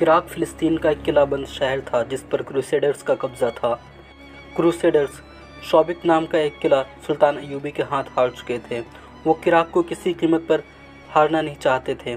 Iraq फ़िलिस्तीन का एक किला बंद शहर था जिस पर क्रूसेडर्स का कब्ज़ा था। क्रूसेडर्स शौबिक नाम का एक किला सुल्तान अय्यूबी के हाथ हार चुके थे। वो इराक को किसी कीमत पर हारना नहीं चाहते थे।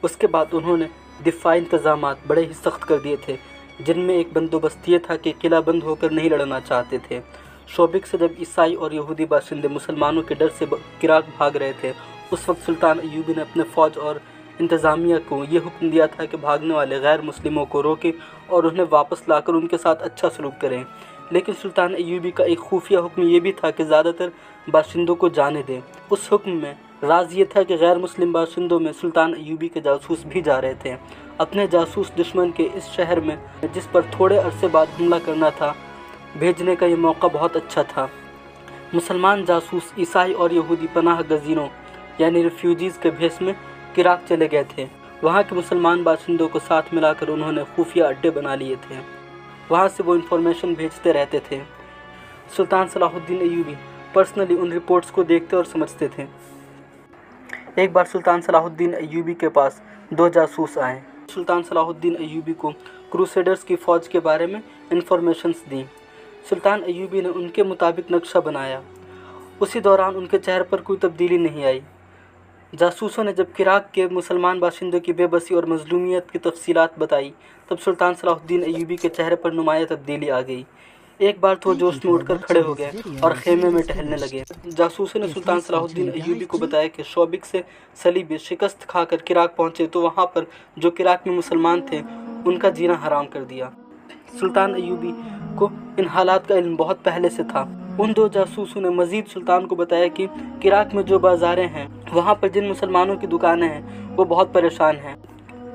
उसके बाद उन्होंने दिफाई इंतज़ामात बड़े ही सख्त कर दिए थे, जिनमें एक बंदोबस्त ये था कि किला बंद होकर नहीं लड़ना चाहते थे। शौबिक से जब ईसाई और यहूदी बाशिंदे मुसलमानों के डर से इराक भाग रहे थे, उस वक्त सुल्तान अय्यूबी ने अपने फ़ौज और इंतज़ामिया को ये हुक्म दिया था कि भागने वाले गैर मुस्लिमों को रोकें और उन्हें वापस लाकर उनके साथ अच्छा सलूक करें। लेकिन सुल्तान अय्यूबी का एक खुफिया हुक्म ये भी था कि ज़्यादातर बाशिंदों को जाने दें। उस हुक्म में राज ये था कि गैर मुस्लिम बाशिंदों में सुल्तान अय्यूबी के जासूस भी जा रहे थे। अपने जासूस दुश्मन के इस शहर में, जिस पर थोड़े अरसे बाद हमला करना था, भेजने का ये मौका बहुत अच्छा था। मुसलमान जासूस ईसाई और यहूदी पनाह गज़ीनों यानी रिफ्यूजीज़ के भेस में इराक चले गए थे। वहाँ के मुसलमान बाशिंदों को साथ मिलाकर उन्होंने खुफिया अड्डे बना लिए थे। वहाँ से वो इन्फॉर्मेशन भेजते रहते थे। सुल्तान सलाहुद्दीन अय्यूबी पर्सनली उन रिपोर्ट्स को देखते और समझते थे। एक बार सुल्तान सलाहुद्दीन अय्यूबी के पास 2 जासूस आए। सुल्तान सलाहुद्दीन अय्यूबी को क्रूसेडर्स की फ़ौज के बारे में इन्फॉर्मेशंस दी। सुल्तान अय्यूबी ने उनके मुताबिक नक्शा बनाया। उसी दौरान उनके चेहरे पर कोई तब्दीली नहीं आई। जासूसों ने जब इराक के मुसलमान बाशिंदों की बेबसी और मजलूमियत की तफसीलात बताई, तब सुल्तान सलाहुद्दीन अय्यूबी के चेहरे पर नुमाया तब्दीली आ गई। एक बार तो जोश में उठकर खड़े हो गए और खेमे में टहलने लगे। जासूसों ने सुल्तान सलाहुद्दीन अय्यूबी को बताया कि शौबिक से सलीबी शिकस्त खाकर इराक पहुँचे तो वहाँ पर जो इराक में मुसलमान थे उनका जीना हराम कर दिया। सुल्तान अय्यूबी को इन हालात का इल्म बहुत पहले से था। उन 2 जासूसों ने मज़ीद सुल्तान को बताया कि इराक में जो बाज़ारें हैं, वहाँ पर जिन मुसलमानों की दुकानें हैं, वो बहुत परेशान हैं।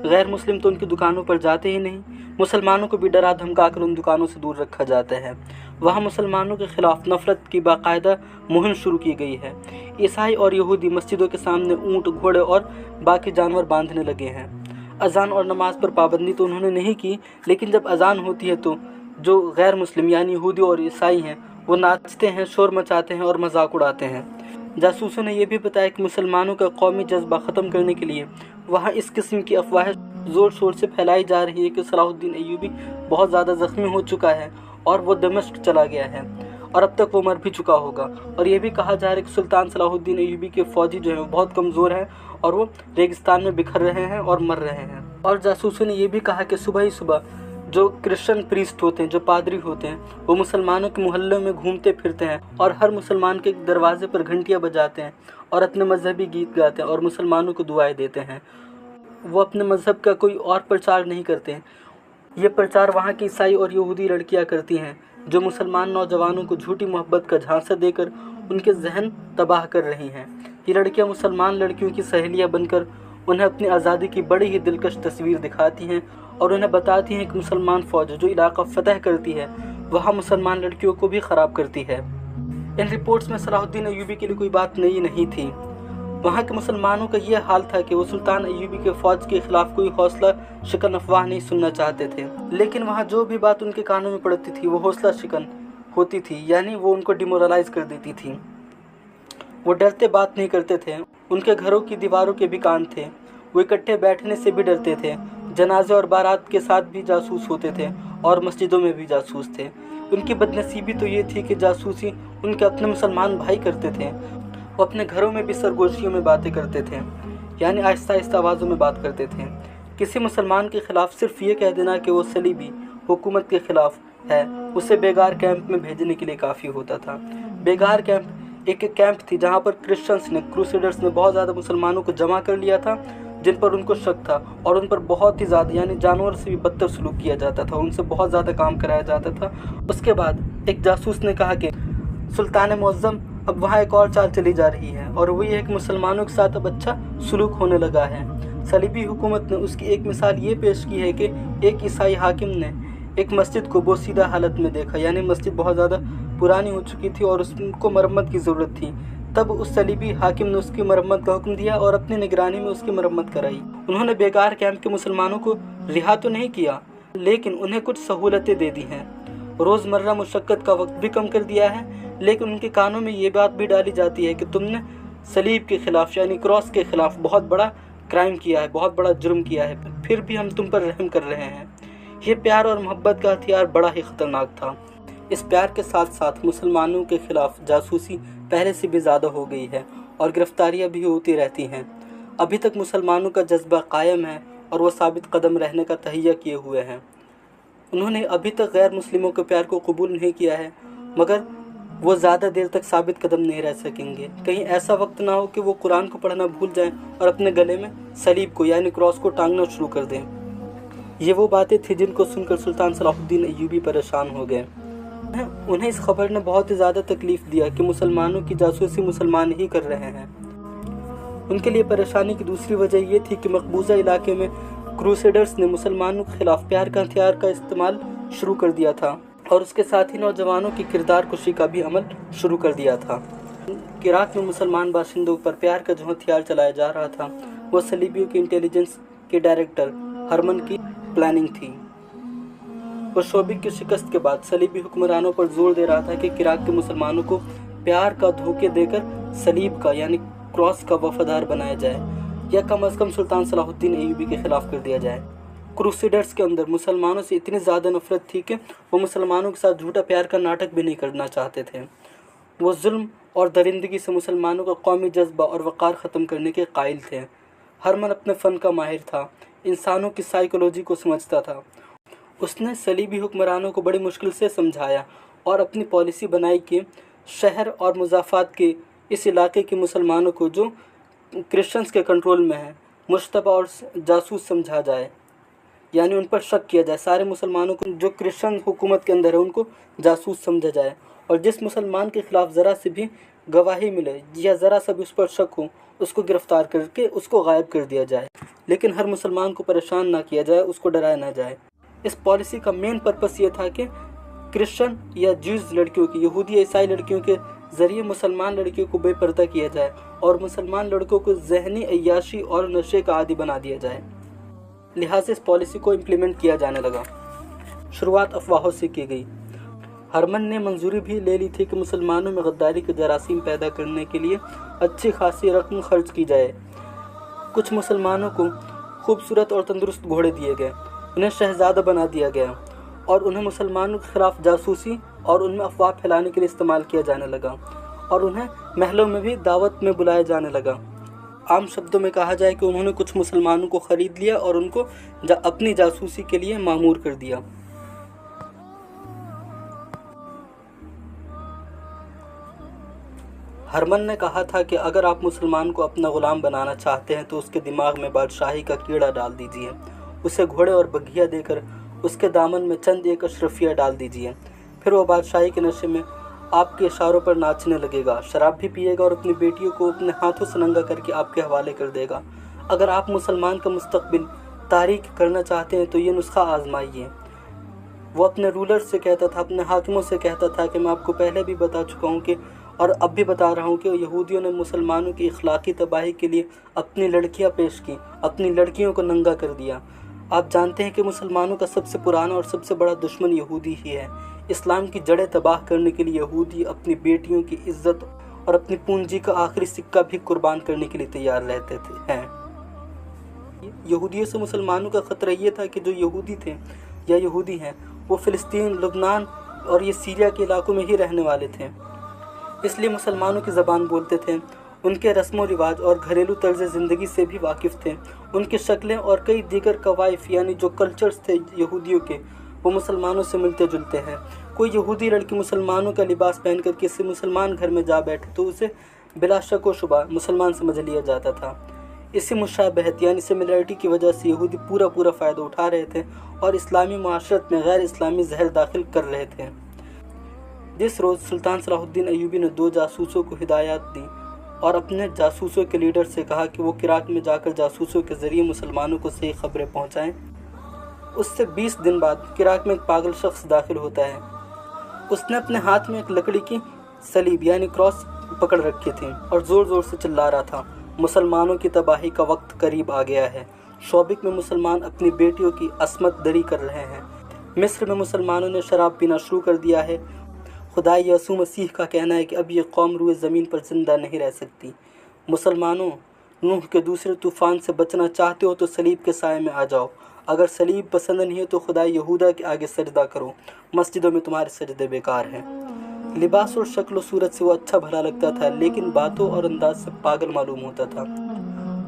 गैर मुस्लिम तो उनकी दुकानों पर जाते ही नहीं, मुसलमानों को भी डरा धमका कर उन दुकानों से दूर रखा जाता है। वहाँ मुसलमानों के ख़िलाफ़ नफ़रत की बाकायदा मुहिम शुरू की गई है। ईसाई और यहूदी मस्जिदों के सामने ऊँट, घोड़े और बाकी जानवर बांधने लगे हैं। अज़ान और नमाज पर पाबंदी तो उन्होंने नहीं की, लेकिन जब अज़ान होती है तो जो गैर मुस्लिम यानी यहूदी और ईसाई हैं वो नाचते हैं, शोर मचाते हैं और मजाक उड़ाते हैं। जासूसों ने यह भी बताया कि मुसलमानों का कौमी जज्बा ख़त्म करने के लिए वहाँ इस किस्म की अफवाहें ज़ोर शोर से फैलाई जा रही है कि सलाहुद्दीन अय्यूबी बहुत ज़्यादा ज़ख्मी हो चुका है और वो दमिश्क चला गया है और अब तक वो मर भी चुका होगा। और ये भी कहा जा रहा है कि सुल्तान सलाहुद्दीन अय्यूबी के फ़ौजी जो हैं बहुत कमज़ोर हैं और वो रेगिस्तान में बिखर रहे हैं और मर रहे हैं। और जासूसों ने यह भी कहा कि सुबह ही सुबह जो क्रिश्चियन प्रीस्ट होते हैं, जो पादरी होते हैं, वो मुसलमानों के मोहल्लों में घूमते फिरते हैं और हर मुसलमान के दरवाजे पर घंटियां बजाते हैं और अपने मजहबी गीत गाते हैं और मुसलमानों को दुआएं देते हैं। वो अपने मज़हब का कोई और प्रचार नहीं करते हैं। ये प्रचार वहाँ की ईसाई और यहूदी लड़कियाँ करती हैं, जो मुसलमान नौजवानों को झूठी मोहब्बत का झांसा देकर उनके जहन तबाह कर रही हैं। ये लड़कियाँ मुसलमान लड़कियों की सहेलियाँ बनकर उन्हें अपनी आज़ादी की बड़ी ही दिलकश तस्वीर दिखाती हैं और उन्हें बताती हैं कि मुसलमान फ़ौज जो इलाका फ़तह करती है वहाँ मुसलमान लड़कियों को भी ख़राब करती है। इन रिपोर्ट्स में सलाहुद्दीन अय्यूबी के लिए कोई बात नई नहीं थी। वहाँ के मुसलमानों का यह हाल था कि वो सुल्तान अय्यूबी के फ़ौज के ख़िलाफ़ कोई हौसला शिकन अफवाह नहीं सुनना चाहते थे। लेकिन वहाँ जो भी बात उनके कानों में पड़ती थी वो हौसला शिकन होती थी, यानी वो उनको डिमोरलाइज़ कर देती थी। वो डरते बात नहीं करते थे। उनके घरों की दीवारों के भी कान थे। वो इकट्ठे बैठने से भी डरते थे। जनाजे और बारात के साथ भी जासूस होते थे और मस्जिदों में भी जासूस थे। उनकी बदनसीबी तो ये थी कि जासूसी उनके अपने मुसलमान भाई करते थे। वो अपने घरों में भी सरगोशियों में बातें करते थे, यानी आहिस्ता आहिस्ता आवाज़ों में बात करते थे। किसी मुसलमान के ख़िलाफ़ सिर्फ ये कह देना कि वो सलीबी हुकूमत के ख़िलाफ़ है, उसे बेगार कैंप में भेजने के लिए काफ़ी होता था। बेगार कैंप एक कैंप थी जहाँ पर क्रूसेडर्स ने बहुत ज़्यादा मुसलमानों को जमा कर लिया था, जिन पर उनको शक था और उन पर बहुत ही ज़्यादा यानी जानवर से भी बदतर सलूक किया जाता था। उनसे बहुत ज़्यादा काम कराया जाता था। उसके बाद एक जासूस ने कहा कि सुल्तान मुअज़्ज़म अब वहाँ एक और चाल चली जा रही है और वही है कि मुसलमानों के साथ अब अच्छा सलूक होने लगा है। सलीबी हुकूमत ने उसकी एक मिसाल ये पेश की है कि एक ईसाई हाकिम ने एक मस्जिद को बोसीदा हालत में देखा, यानी मस्जिद बहुत ज़्यादा पुरानी हो चुकी थी और उसको मरम्मत की ज़रूरत थी। तब उस सलीबी हाकिम ने उसकी मरम्मत का हुक्म दिया और अपनी निगरानी में उसकी मरम्मत कराई। उन्होंने बेगार कैंप के मुसलमानों को रिहा तो नहीं किया, लेकिन उन्हें कुछ सहूलतें दे दी हैं। रोज़मर्रा मुशक्क़त का वक्त भी कम कर दिया है, लेकिन उनके कानों में ये बात भी डाली जाती है कि तुमने सलीब के ख़िलाफ़ यानी क्रॉस के ख़िलाफ़ बहुत बड़ा क्राइम किया है, बहुत बड़ा जुर्म किया है। फिर भी हम तुम पर रहम कर रहे हैं। ये प्यार और मोहब्बत का हथियार बड़ा ही ख़तरनाक था। इस प्यार के साथ साथ मुसलमानों के खिलाफ जासूसी पहले से भी ज़्यादा हो गई है और गिरफ्तारियां भी होती रहती हैं। अभी तक मुसलमानों का जज्बा कायम है और वो साबित कदम रहने का तहैया किए हुए हैं। उन्होंने अभी तक गैर मुस्लिमों के प्यार को कबूल नहीं किया है, मगर वो ज़्यादा देर तक साबित कदम नहीं रह सकेंगे। कहीं ऐसा वक्त ना हो कि वो कुरान को पढ़ना भूल जाएं और अपने गले में सलीब को यानी क्रॉस को टांगना शुरू कर दें। ये वो बातें थी जिनको सुनकर सुल्तान सलाहुद्दीन अय्यूबी परेशान हो गए। उन्हें इस खबर ने बहुत ही ज़्यादा तकलीफ़ दिया कि मुसलमानों की जासूसी मुसलमान ही कर रहे हैं। उनके लिए परेशानी की दूसरी वजह ये थी कि मकबूजा इलाके में क्रूसेडर्स ने मुसलमानों के खिलाफ प्यार का हथियार का इस्तेमाल शुरू कर दिया था और उसके साथ ही नौजवानों की किरदार कुशी का भी अमल शुरू कर दिया था। इराक में मुसलमान बाशिंदों पर प्यार का जो हथियार चलाया जा रहा था वो सलीबियों के इंटेलिजेंस के डायरेक्टर हरमन की प्लानिंग थी। वो शोबिक की शिकस्त के बाद सलीबी हुक्मरानों पर जोर दे रहा था कि इराक के मुसलमानों को प्यार का धोखे देकर सलीब का यानी क्रॉस का वफादार बनाया जाए या कम अज़ कम सुल्तान सलाहुद्दीन अय्यूबी के खिलाफ कर दिया जाए। क्रूसेडर्स के अंदर मुसलमानों से इतनी ज़्यादा नफरत थी कि वो मुसलमानों के साथ झूठा प्यार का नाटक भी नहीं करना चाहते थे। वो जुल्म और दरिंदगी से मुसलमानों का कौमी जज्बा और वक़ार ख़त्म करने के कायल थे। हरमन अपने फ़न का माहिर था, इंसानों की साइकोलॉजी को समझता था। उसने सलीबी हुक्मरानों को बड़ी मुश्किल से समझाया और अपनी पॉलिसी बनाई कि शहर और मुज़ाफ़ात के इस इलाके के मुसलमानों को जो क्रिश्चियंस के कंट्रोल में है मुश्तबा और जासूस समझा जाए, यानी उन पर शक किया जाए। सारे मुसलमानों को जो क्रिश्चियन हुकूमत के अंदर है उनको जासूस समझा जाए और जिस मुसलमान के ख़िलाफ़ ज़रा से भी गवाही मिले या ज़रा सा भी उस पर शक हो उसको गिरफ़्तार करके उसको गायब कर दिया जाए, लेकिन हर मुसलमान को परेशान ना किया जाए, उसको डराया ना जाए। इस पॉलिसी का मेन पर्पस ये था कि क्रिश्चियन या ज्यूज़ लड़कियों की, यहूदी ईसाई लड़कियों के ज़रिए मुसलमान लड़कियों को बेपर्दा किया जाए और मुसलमान लड़कों को ज़हनी अय्याशी और नशे का आदी बना दिया जाए। लिहाजा इस पॉलिसी को इम्प्लीमेंट किया जाने लगा। शुरुआत अफवाहों से की गई। हरमन ने मंजूरी भी ले ली थी कि मुसलमानों में गद्दारी के जरासीम पैदा करने के लिए अच्छी खासी रकम खर्च की जाए। कुछ मुसलमानों को खूबसूरत और तंदुरुस्त घोड़े दिए गए, उन्हें शहजादा बना दिया गया और उन्हें मुसलमानों के खिलाफ जासूसी और उनमें अफवाह फैलाने के लिए इस्तेमाल किया जाने लगा और उन्हें महलों में भी दावत में बुलाया जाने लगा। आम शब्दों में कहा जाए कि उन्होंने कुछ मुसलमानों को ख़रीद लिया और उनको अपनी जासूसी के लिए मामूर कर दिया। हरमन ने कहा था कि अगर आप मुसलमान को अपना ग़ुलाम बनाना चाहते हैं तो उसके दिमाग में बादशाही का कीड़ा डाल दीजिए, उसे घोड़े और बघिया देकर उसके दामन में चंद एक अशरफिया डाल दीजिए, फिर वो बादशाही के नशे में आपके इशारों पर नाचने लगेगा, शराब भी पिएगा और अपनी बेटियों को अपने हाथों से नंगा करके आपके हवाले कर देगा। अगर आप मुसलमान का मुस्तकबिल तारीक करना चाहते हैं तो ये नुस्खा आजमाइए। वो अपने रूलर से कहता था, अपने हाकिमों से कहता था कि मैं आपको पहले भी बता चुका हूँ कि और अब भी बता रहा हूँ कि यहूदियों ने मुसलमानों की इखलाकी तबाही के लिए अपनी लड़कियाँ पेश की, अपनी लड़कियों को नंगा कर दिया। आप जानते हैं कि मुसलमानों का सबसे पुराना और सबसे बड़ा दुश्मन यहूदी ही है। इस्लाम की जड़ें तबाह करने के लिए यहूदी अपनी बेटियों की इज्जत और अपनी पूंजी का आखिरी सिक्का भी कुर्बान करने के लिए तैयार रहते थे। यहूदियों से मुसलमानों का ख़तरा ये था कि जो यहूदी थे या यहूदी हैं वो फ़िलिस्तीन, लुबनान और ये सीरिया के इलाकों में ही रहने वाले थे, इसलिए मुसलमानों की ज़बान बोलते थे, उनके रस्म व रिवाज और घरेलू तर्ज ज़िंदगी से भी वाकिफ़ थे। उनकी शक्लें और कई दीगर कवाइफ यानी जो कल्चर्स थे यहूदियों के वो मुसलमानों से मिलते जुलते हैं। कोई यहूदी लड़की मुसलमानों का लिबास पहन कर किसी मुसलमान घर में जा बैठे तो उसे बिला शक व शुबा मुसलमान समझ लिया जाता था। इसी मुशाबहत यानी सिमिलरिटी की वजह से यहूदी पूरा फ़ायदा उठा रहे थे और इस्लामी माशरत में गैर इस्लामी जहर दाखिल कर रहे थे। जिस रोज़ सुल्तान सलाहुद्दीन अय्यूबी ने 2 जासूसों को हिदायत दी और अपने जासूसों के लीडर से कहा कि वो इराक में जाकर जासूसों के ज़रिए मुसलमानों को सही खबरें पहुँचाएँ, उससे 20 दिन बाद इराक में एक पागल शख्स दाखिल होता है। उसने अपने हाथ में एक लकड़ी की सलीब यानी क्रॉस पकड़ रखी थी और ज़ोर से चिल्ला रहा था, मुसलमानों की तबाही का वक्त करीब आ गया है। शोबिक में मुसलमान अपनी बेटियों की असमत दरी कर रहे हैं। मिस्र में मुसलमानों ने शराब पीना शुरू कर दिया है। खुदा यसू मसीह का कहना है कि अब ये कौम रूए ज़मीन पर ज़िंदा नहीं रह सकती। मुसलमानों, नूह के दूसरे तूफान से बचना चाहते हो तो सलीब के साए में आ जाओ। अगर सलीब पसंद नहीं है तो खुदा यहूदा के आगे सजदा करो। मस्जिदों में तुम्हारे सजदे बेकार हैं। लिबास और शक्ल सूरत से वो अच्छा भला लगता था, लेकिन बातों और अंदाज से पागल मालूम होता था।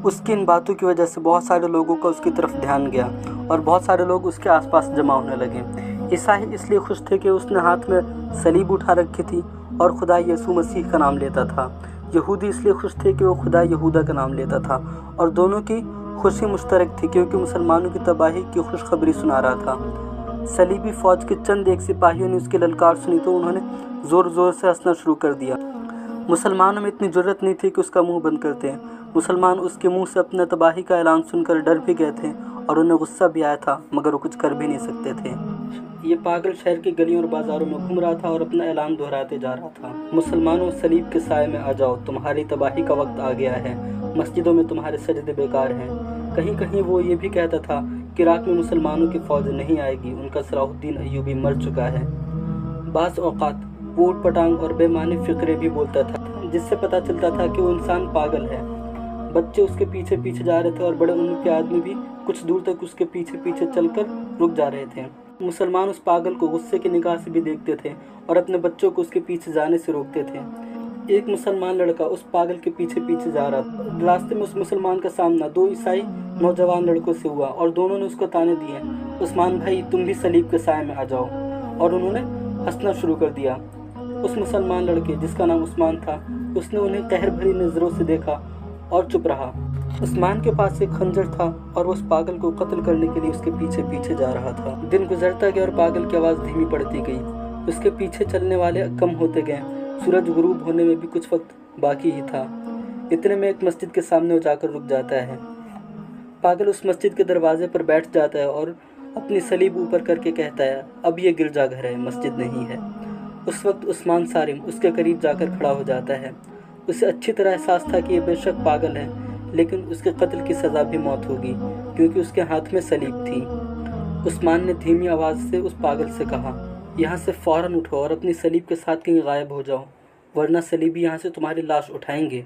उसकी इन बातों की वजह से बहुत सारे लोगों का उसकी तरफ ध्यान गया और बहुत सारे लोग उसके आसपास जमा होने लगे। ईसाई इसलिए खुश थे कि उसने हाथ में सलीब उठा रखी थी और खुदा यीशु मसीह का नाम लेता था। यहूदी इसलिए खुश थे कि वो खुदा यहूदा का नाम लेता था और दोनों की खुशी मुश्तरक थी, क्योंकि मुसलमानों की तबाही की खुशखबरी सुना रहा था। सलीबी फौज के चंद एक सिपाहियों ने उसकी ललकार सुनी तो उन्होंने ज़ोर ज़ोर से हंसना शुरू कर दिया। मुसलमानों में इतनी जुर्रत नहीं थी कि उसका मुंह बंद कर दें। मुसलमान उसके मुंह से अपने तबाही का ऐलान सुनकर डर भी गए थे और उन्हें गुस्सा भी आया था, मगर वो कुछ कर भी नहीं सकते थे। ये पागल शहर की गलियों और बाज़ारों में घूम रहा था और अपना ऐलान दोहराते जा रहा था। मुसलमानों, सलीब के साए में आ जाओ, तुम्हारी तबाही का वक्त आ गया है। मस्जिदों में तुम्हारे सजदे बेकार हैं। कहीं कहीं वो ये भी कहता था कि इराक में मुसलमानों की फ़ौज नहीं आएगी, उनका सलाहुद्दीन अय्यूबी मर चुका है। बाज़ औक़ात वो ऊट पटांग और बेमानी फ़िक्रे भी बोलता था, जिससे पता चलता था कि वो इंसान पागल है। बच्चे उसके पीछे पीछे जा रहे थे और बड़े उम्र के आदमी भी कुछ दूर तक उसके पीछे पीछे चलकर रुक जा रहे थे। मुसलमान उस पागल को गुस्से की निगाह से भी देखते थे और अपने बच्चों को उसके पीछे जाने से रोकते थे। एक मुसलमान लड़का उस पागल के पीछे पीछे जा रहा था। रास्ते में उस मुसलमान का सामना दो ईसाई नौजवान लड़कों से हुआ और दोनों ने उसको ताने दिए, उस्मान भाई, तुम भी सलीब के साए में आ जाओ। और उन्होंने हंसना शुरू कर दिया। उस मुसलमान लड़के, जिसका नाम उस्मान था, उसने उन्हें कहर भरी नज़रों से देखा और चुप रहा। उस्मान के पास एक खंजर था और वो उस पागल को कत्ल करने के लिए उसके पीछे पीछे जा रहा था। दिन गुजरता गया और पागल की आवाज़ धीमी पड़ती गई। उसके पीछे चलने वाले कम होते गए। सूरज गुरूब होने में भी कुछ वक्त बाकी ही था। इतने में एक मस्जिद के सामने वो जाकर रुक जाता है। पागल उस मस्जिद के दरवाजे पर बैठ जाता है और अपनी सलीब ऊपर करके कहता है, अब ये गिरजाघर है, मस्जिद नहीं है। उस वक्त उस्मान सारिम उसके करीब जाकर खड़ा हो जाता है। उसे अच्छी तरह एहसास था कि ये बेशक पागल है, लेकिन उसके कत्ल की सज़ा भी मौत होगी, क्योंकि उसके हाथ में सलीब थी। उस्मान ने धीमी आवाज़ से उस पागल से कहा, यहाँ से फ़ौरन उठो और अपनी सलीब के साथ कहीं गायब हो जाओ, वरना सलीबी यहाँ से तुम्हारी लाश उठाएंगे।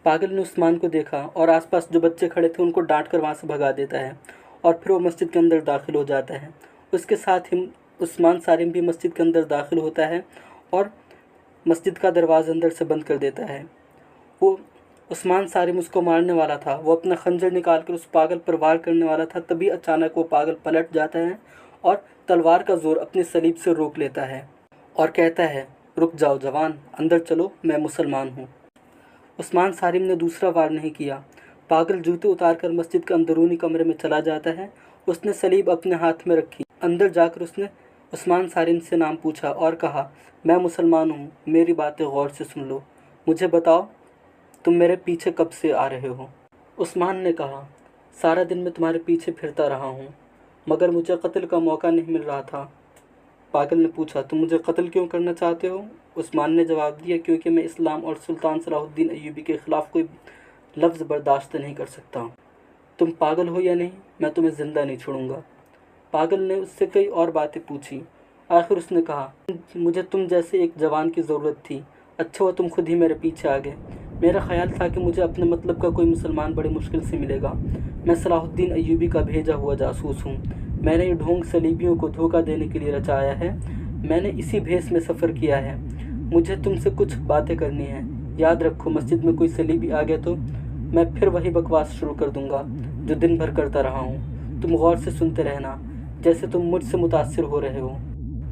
पागल ने उस्मान को देखा और आसपास जो बच्चे खड़े थे उनको डांट कर वहाँ से भगा देता है और फिर वो मस्जिद के अंदर दाखिल हो जाता है। उसके साथ ही उस्मान सारिम भी मस्जिद के अंदर दाखिल होता है और मस्जिद का दरवाज़ा अंदर से बंद कर देता है। वो उस्मान सारिम उसको मारने वाला था। वो अपना खंजर निकाल कर उस पागल पर वार करने वाला था, तभी अचानक वो पागल पलट जाता है और तलवार का जोर अपनी सलीब से रोक लेता है और कहता है, रुक जाओ जवान, अंदर चलो, मैं मुसलमान हूँ। उस्मान सारिम ने दूसरा वार नहीं किया। पागल जूते उतारकर मस्जिद के अंदरूनी कमरे में चला जाता है। उसने सलीब अपने हाथ में रखी। अंदर जाकर उसने उस्मान सारिम से नाम पूछा और कहा, मैं मुसलमान हूँ, मेरी बातें गौर से सुन लो। मुझे बताओ, तुम मेरे पीछे कब से आ रहे हो? उस्मान ने कहा, सारा दिन मैं तुम्हारे पीछे फिरता रहा हूँ, मगर मुझे कत्ल का मौका नहीं मिल रहा था। पागल ने पूछा, तुम मुझे कत्ल क्यों करना चाहते हो? उस्मान ने जवाब दिया, क्योंकि मैं इस्लाम और सुल्तान सलाहुद्दीन अय्यूबी के ख़िलाफ़ कोई लफ्ज़ बर्दाश्त नहीं कर सकता। तुम पागल हो या नहीं, मैं तुम्हें ज़िंदा नहीं छोड़ूंगा। पागल ने उससे कई और बातें पूछी। आखिर उसने कहा, मुझे तुम जैसे एक जवान की ज़रूरत थी। अच्छा हुआ तुम खुद ही मेरे पीछे आ गए। मेरा ख्याल था कि मुझे अपने मतलब का कोई मुसलमान बड़ी मुश्किल से मिलेगा। मैं सलाहुद्दीन अय्यूबी का भेजा हुआ जासूस हूँ। मैंने ये ढोंग सलीबियों को धोखा देने के लिए रचाया है। मैंने इसी भेस में सफ़र किया है। मुझे तुमसे कुछ बातें करनी है। याद रखो, मस्जिद में कोई सलीबी आ गया तो मैं फिर वही बकवास शुरू कर दूंगा जो दिन भर करता रहा हूँ। तुम गौर से सुनते रहना, जैसे तुम मुझसे मुतासिर हो रहे हो।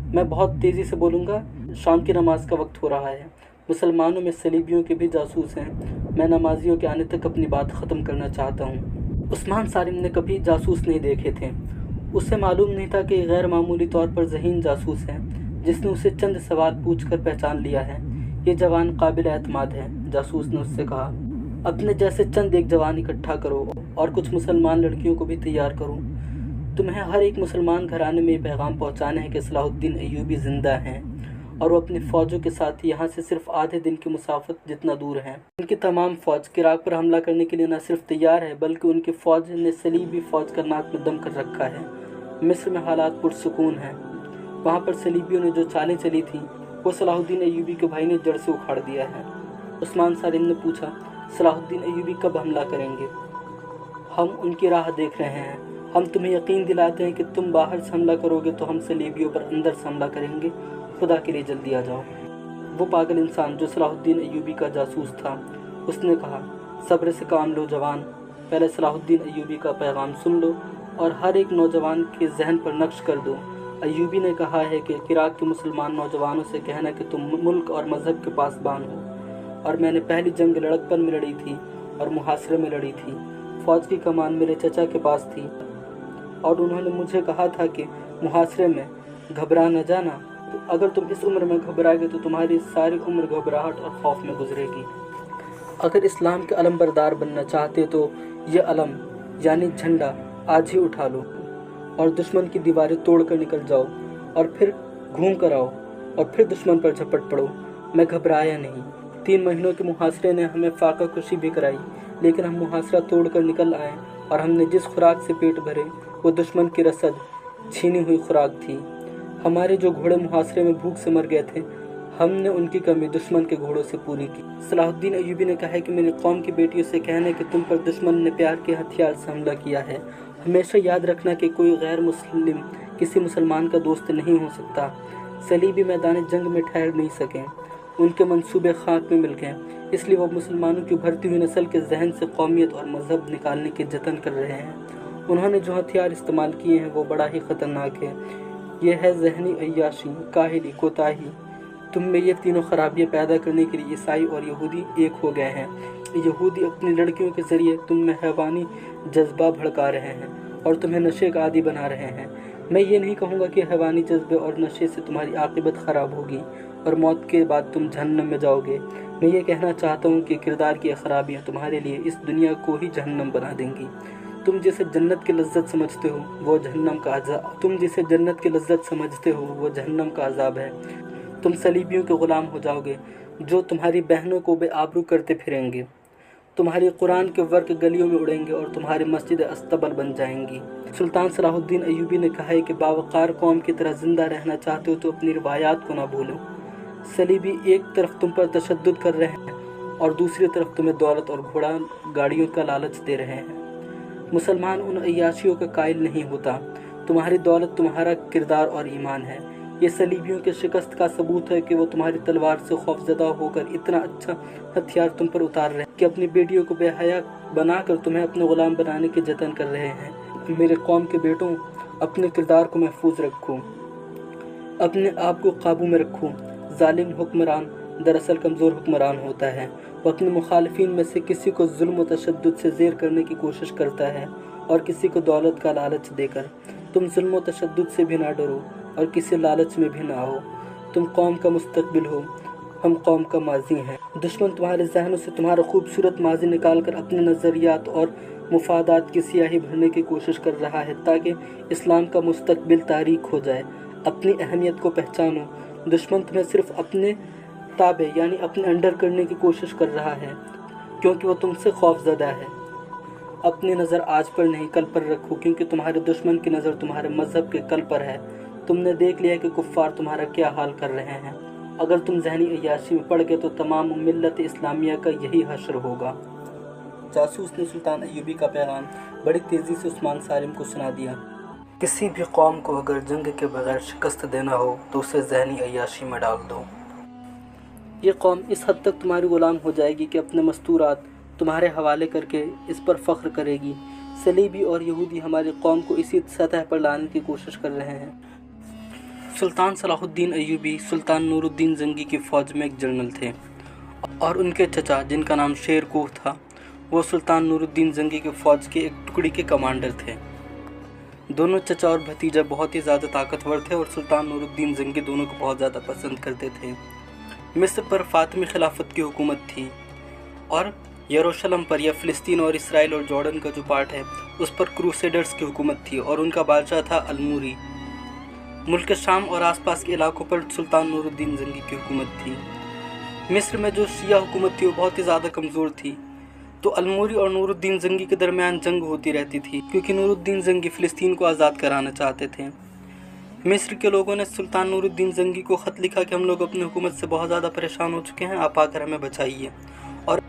मैं बहुत तेज़ी से बोलूँगा। शाम की नमाज का वक्त हो रहा है। मुसलमानों में सलीबियों के भी जासूस हैं। मैं नमाजियों के आने तक अपनी बात ख़त्म करना चाहता हूँ। उस्मान सारिम ने कभी जासूस नहीं देखे थे। उसे मालूम नहीं था कि गैर मामूली तौर पर ज़हीन जासूस है, जिसने उसे चंद सवाल पूछकर पहचान लिया है। ये जवान काबिल एतमाद है। जासूस ने उससे कहा, अपने जैसे चंद एक जवान इकट्ठा करो और कुछ मुसलमान लड़कियों को भी तैयार करो। तुम्हें हर एक मुसलमान घराने में पैगाम पहुँचाना है कि सलाहुद्दीन अय्यूबी ज़िंदा हैं और वो अपनी फ़ौजों के साथ यहाँ से सिर्फ आधे दिन की मुसाफत जितना दूर हैं। उनकी तमाम फ़ौज इराक़ पर हमला करने के लिए न सिर्फ तैयार है, बल्कि उनकी फ़ौज ने सलीबी फ़ौज का नाक में दम कर रखा है। मिस्र में हालात पुरसुकून हैं। वहाँ पर सलीबियों ने जो चालें चली थी, वो सलाहुद्दीन अय्यूबी के भाई ने जड़ से उखाड़ दिया है। उस्मान सारिम ने पूछा, صلاح الدین ایوبی کب حملہ کریں گے؟ ہم ان کی راہ دیکھ رہے ہیں۔ ہم تمہیں یقین دلاتے ہیں کہ تم باہر سے حملہ کرو گے تو ہم صلیبیوں پر اندر سے حملہ کریں گے، خدا کے لیے جلدی آ جاؤ۔ وہ پاگل انسان جو صلاح الدین ایوبی کا جاسوس تھا، اس نے کہا، صبر سے کام لو جوان، پہلے صلاح الدین ایوبی کا پیغام سن لو اور ہر ایک نوجوان کے ذہن پر نقش کر دو۔ ایوبی نے کہا ہے کہ عراق کے مسلمان نوجوانوں سے کہنا کہ تم ملک اور مذہب کے پاسبان ہو، اور میں نے پہلی جنگ لڑکپن میں لڑی تھی اور محاصرے میں لڑی تھی۔ فوج کی کمان میرے چچا کے پاس تھی اور انہوں نے مجھے کہا تھا کہ محاصرے میں گھبرا نہ جانا، تو اگر تم اس عمر میں گھبرائے گے تو تمہاری ساری عمر گھبراہٹ اور خوف میں گزرے گی۔ اگر اسلام کے علم بردار بننا چاہتے تو یہ علم یعنی جھنڈا آج ہی اٹھا لو اور دشمن کی دیواریں توڑ کر نکل جاؤ اور پھر گھوم کر آؤ اور پھر دشمن پر جھپٹ پڑو۔ میں گھبرایا نہیں۔ 3 مہینوں کے محاصرے نے ہمیں فاقہ کشی بھی کرائی، لیکن ہم محاصرہ توڑ کر نکل آئے اور ہم نے جس خوراک سے پیٹ بھرے وہ دشمن کی رسد چھینی ہوئی خوراک تھی۔ ہمارے جو گھوڑے محاصرے میں بھوک سے مر گئے تھے، ہم نے ان کی کمی دشمن کے گھوڑوں سے پوری کی۔ صلاح الدین ایوبی نے کہا ہے کہ میری قوم کی بیٹیوں سے کہنا ہے کہ تم پر دشمن نے پیار کے ہتھیار سے حملہ کیا ہے۔ ہمیشہ یاد رکھنا کہ کوئی غیر مسلم کسی مسلمان کا دوست نہیں ہو سکتا۔ صلیبی میدان جنگ میں ٹھہر نہیں سکیں، ان کے منصوبے خاک میں مل گئے، اس لیے وہ مسلمانوں کی ابھرتی ہوئی نسل کے ذہن سے قومیت اور مذہب نکالنے کے جتن کر رہے ہیں۔ انہوں نے جو ہتھیار استعمال کیے ہیں وہ بڑا ہی خطرناک ہے۔ یہ ہے ذہنی عیاشی، کاہلی، کوتاہی۔ تم میں یہ تینوں خرابیاں پیدا کرنے کے لیے عیسائی اور یہودی ایک ہو گئے ہیں۔ یہودی اپنی لڑکیوں کے ذریعے تم میں حیوانی جذبہ بھڑکا رہے ہیں اور تمہیں نشے کا عادی بنا رہے ہیں۔ میں یہ نہیں کہوں گا کہ حیوانی جذبے اور نشے سے تمہاری عاقبت خراب ہوگی اور موت کے بعد تم جہنم میں جاؤ گے۔ میں یہ کہنا چاہتا ہوں کہ کردار کی خرابیاں تمہارے لیے اس دنیا کو ہی جہنم بنا دیں گی۔ تم جسے جنت کی لذت سمجھتے ہو وہ جہنم کا عذاب ہے۔ تم صلیبیوں کے غلام ہو جاؤ گے جو تمہاری بہنوں کو بے آبرو کرتے پھریں گے۔ تمہاری قرآن کے ورق گلیوں میں اڑیں گے اور تمہاری مسجد استبل بن جائیں گی۔ سلطان صلاح الدین ایوبی نے کہا ہے کہ باوقار قوم کی طرح زندہ رہنا چاہتے ہو تو اپنی روایات کو نہ بھولو۔ صلیبی ایک طرف تم پر تشدد کر رہے ہیں اور دوسری طرف تمہیں دولت اور گھوڑا گاڑیوں کا لالچ دے رہے ہیں۔ مسلمان ان عیاشیوں کا قائل نہیں ہوتا۔ تمہاری دولت تمہارا کردار اور ایمان ہے۔ یہ صلیبیوں کے شکست کا ثبوت ہے کہ وہ تمہاری تلوار سے خوفزدہ ہو کر اتنا اچھا ہتھیار تم پر اتار رہے ہیں کہ اپنی بیٹیوں کو بے حیا بنا کر تمہیں اپنے غلام بنانے کے جتن کر رہے ہیں۔ میرے قوم کے بیٹوں، اپنے کردار کو محفوظ رکھو، اپنے آپ کو قابو میں رکھو۔ ظالم حکمران دراصل کمزور حکمران ہوتا ہے۔ وہ اپنے مخالفین میں سے کسی کو ظلم و تشدد سے زیر کرنے کی کوشش کرتا ہے اور کسی کو دولت کا لالچ دے کر۔ تم ظلم و تشدد سے بھی نہ ڈرو اور کسی لالچ میں بھی نہ آؤ۔ تم قوم کا مستقبل ہو، ہم قوم کا ماضی ہیں۔ دشمن تمہارے ذہنوں سے تمہارا خوبصورت ماضی نکال کر اپنے نظریات اور مفادات کی سیاہی بھرنے کی کوشش کر رہا ہے تاکہ اسلام کا مستقبل تاریک ہو جائے۔ اپنی اہمیت کو پہچانو۔ دشمن تمہیں صرف اپنے تابع یعنی اپنے انڈر کرنے کی کوشش کر رہا ہے کیونکہ وہ تم سے خوف زدہ ہے۔ اپنی نظر آج پر نہیں کل پر رکھو، کیونکہ تمہارے دشمن کی نظر تمہارے مذہب کے کل پر ہے۔ تم نے دیکھ لیا کہ کفار تمہارا کیا حال کر رہے ہیں۔ اگر تم ذہنی عیاشی میں پڑ گئے تو تمام ملت اسلامیہ کا یہی حشر ہوگا۔ جاسوس نے سلطان ایوبی کا پیغام بڑی تیزی سے عثمان سالم کو سنا دیا۔ کسی بھی قوم کو اگر جنگ کے بغیر شکست دینا ہو تو اسے ذہنی عیاشی میں ڈال دو۔ یہ قوم اس حد تک تمہاری غلام ہو جائے گی کہ اپنے مستورات تمہارے حوالے کر کے اس پر فخر کرے گی۔ صلیبی اور یہودی ہماری قوم کو اسی سطح پر لانے کی کوشش کر رہے ہیں۔ سلطان صلاح الدین ایوبی سلطان نور الدین زنگی کی فوج میں ایک جنرل تھے اور ان کے چچا جن کا نام شیر کوہ تھا وہ سلطان نور الدین زنگی کی فوج کے ایک ٹکڑی کے کمانڈر تھے۔ دونوں چچا اور بھتیجا بہت ہی زیادہ طاقتور تھے اور سلطان نور الدین زنگی دونوں کو بہت زیادہ پسند کرتے تھے۔ مصر پر فاطمی خلافت کی حکومت تھی اور یروشلم پر یا فلسطین اور اسرائیل اور جارڈن کا جو پارٹ ہے اس پر کروسیڈرز کی حکومت تھی اور ان کا بادشاہ تھا الموری۔ ملک شام اور آس پاس کے علاقوں پر سلطان نور الدین زنگی کی حکومت تھی۔ مصر میں جو شیعہ حکومت تھی وہ بہت ہی زیادہ کمزور تھی، تو الموری اور نور الدین زنگی کے درمیان جنگ ہوتی رہتی تھی کیونکہ نور الدین زنگی فلسطین کو آزاد کرانا چاہتے تھے۔ مصر کے لوگوں نے سلطان نور الدین زنگی کو خط لکھا کہ ہم لوگ اپنی حکومت سے بہت زیادہ پریشان ہو چکے ہیں، آپ آ کر ہمیں بچائیے۔ اور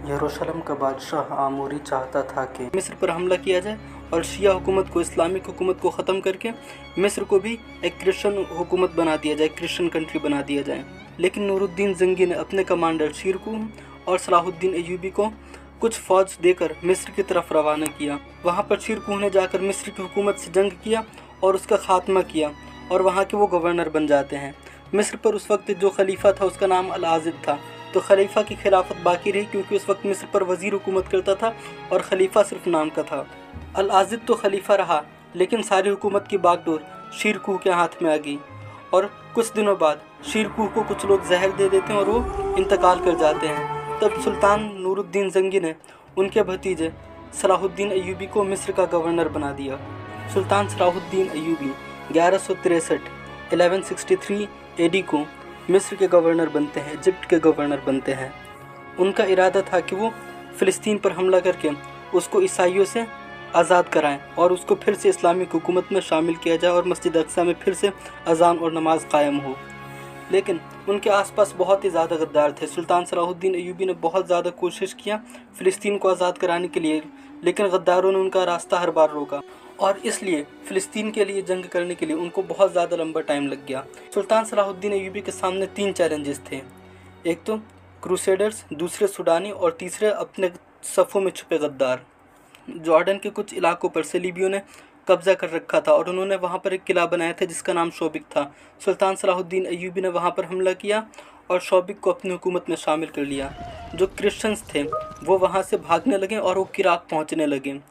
यरूशलेम का बादशाह आमूरी चाहता था कि मिस्र पर हमला किया जाए और शिया हुकूमत को, इस्लामिक हुकूमत को ख़त्म करके मिस्र को भी एक क्रिश्चियन हुकूमत बना दिया जाए, क्रिश्चियन कंट्री बना दिया जाए। लेकिन नूरुद्दीन जंगी ने अपने कमांडर शिरकुह और सलाहुद्दीन अय्यूबी को कुछ फ़ौज देकर मिस्र की तरफ रवाना किया। वहाँ पर शिरकुह ने जाकर मिस्र की हुकूमत से जंग किया और उसका ख़ात्मा किया और वहाँ के वो गवर्नर बन जाते हैं। मिस्र पर उस वक्त जो खलीफा था उसका नाम अल-आज़िद था। तो खलीफा की खिलाफत बाकी रही क्योंकि उस वक्त मिस्र पर वज़ीर हुकूमत करता था और खलीफा सिर्फ नाम का था। अल-आज़िद तो खलीफा रहा लेकिन सारी हुकूमत की बागडोर शिरकुह के हाथ में आ गई और कुछ दिनों बाद शिरकुह को कुछ लोग जहर दे देते हैं और वो इंतकाल कर जाते हैं। तब सुल्तान नूरुद्दीन जंगी ने उनके भतीजे सलाहुद्दीन अय्यूबी को मिस्र का गवर्नर बना दिया। सुल्तान सलाहुद्दीन अय्यूबी 1163 AD को मिस्र के गवर्नर बनते हैं, इजिप्ट के गवर्नर बनते हैं। उनका इरादा था कि वो फ़िलिस्तीन पर हमला करके उसको ईसाइयों से आज़ाद कराएं और उसको फिर से इस्लामिक हुकूमत में शामिल किया जाए और मस्जिद अक्सा में फिर से अज़ान और नमाज कायम हो। लेकिन उनके आसपास बहुत ही ज़्यादा गद्दार थे। सुल्तान सलाहुद्दीन अय्यूबी ने बहुत ज़्यादा कोशिश किया फ़िलिस्तीन को आज़ाद कराने के लिए, लेकिन गद्दारों ने उनका रास्ता हर बार रोका और इसलिए फ़िलिस्तीन के लिए जंग करने के लिए उनको बहुत ज़्यादा लंबा टाइम लग गया। सुल्तान सलाहुद्दीन अय्यूबी के सामने 3 चैलेंजेस थे। एक तो क्रूसेडर्स, दूसरे सूडानी और तीसरे अपने सफ़ों में छुपे गद्दार। जॉर्डन के कुछ इलाकों पर सलीबियों ने कब्ज़ा कर रखा था और उन्होंने वहाँ पर एक किला बनाया था जिसका नाम शोबिक था। सुल्तान सलाहुद्दीन अय्यूबी ने वहाँ पर हमला किया और शोबिक को अपनी हुकूमत में शामिल कर लिया। जो क्रिश्चियंस थे वो वहाँ से भागने लगे और वो किराक पहुँचने लगे।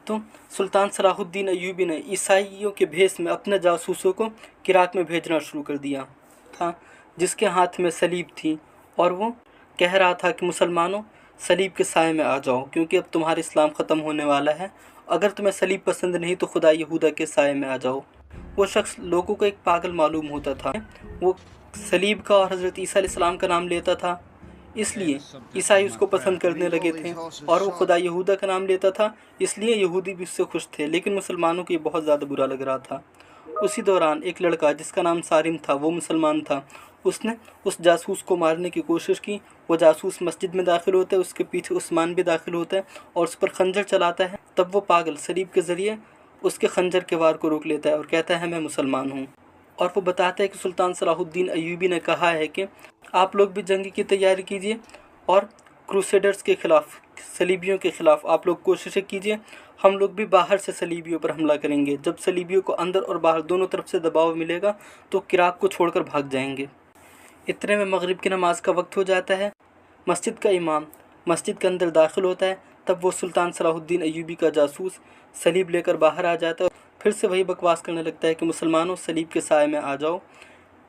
तो सुल्तान सलाहुद्दीन अय्यूबी ने ईसाइयों के भेष में अपने जासूसों को किराक में भेजना शुरू कर दिया था, जिसके हाथ में सलीब थी और वो कह रहा था कि मुसलमानों सलीब के साए में आ जाओ क्योंकि अब तुम्हारा इस्लाम ख़त्म होने वाला है। अगर तुम्हें सलीब पसंद नहीं तो खुदा यहूदा के साए में आ जाओ। वो शख्स लोगों को एक पागल मालूम होता था। वो सलीब का और हज़रत ईसा अलैहिस्सलाम का नाम लेता था, इसलिए ईसाई उसको पसंद करने लगे थे, और वो खुदा यहूदा का नाम लेता था, इसलिए यहूदी भी उससे खुश थे। लेकिन मुसलमानों को ये बहुत ज़्यादा बुरा लग रहा था। उसी दौरान एक लड़का जिसका नाम सारिम था, वो मुसलमान था, उसने उस जासूस को मारने की कोशिश की। वो जासूस मस्जिद में दाखिल होता है, उसके पीछे उस्मान भी दाखिल होता है और उस पर खंजर चलाता है। तब वो पागल सलीब के ज़रिए उसके खंजर के वार को रोक लेता है और कहता है मैं मुसलमान हूँ। और वो बताता है कि सुल्तान सलाहुद्दीन अय्यूबी ने कहा है कि आप लोग भी जंग की तैयारी कीजिए और क्रूसेडर्स के ख़िलाफ़, सलीबियों के ख़िलाफ़ आप लोग कोशिशें कीजिए। हम लोग भी बाहर से सलीबियों पर हमला करेंगे। जब सलीबियों को अंदर और बाहर दोनों तरफ से दबाव मिलेगा तो किराक को छोड़कर भाग जाएंगे। इतने में मगरिब की नमाज़ का वक्त हो जाता है। मस्जिद का इमाम मस्जिद के अंदर दाखिल होता है। तब वो सुल्तान सलाहुद्दीन अय्यूबी का जासूस सलीब लेकर बाहर आ जाता है। फिर से वही बकवास करने लगता है कि मुसलमानों सलीब के साए में आ जाओ,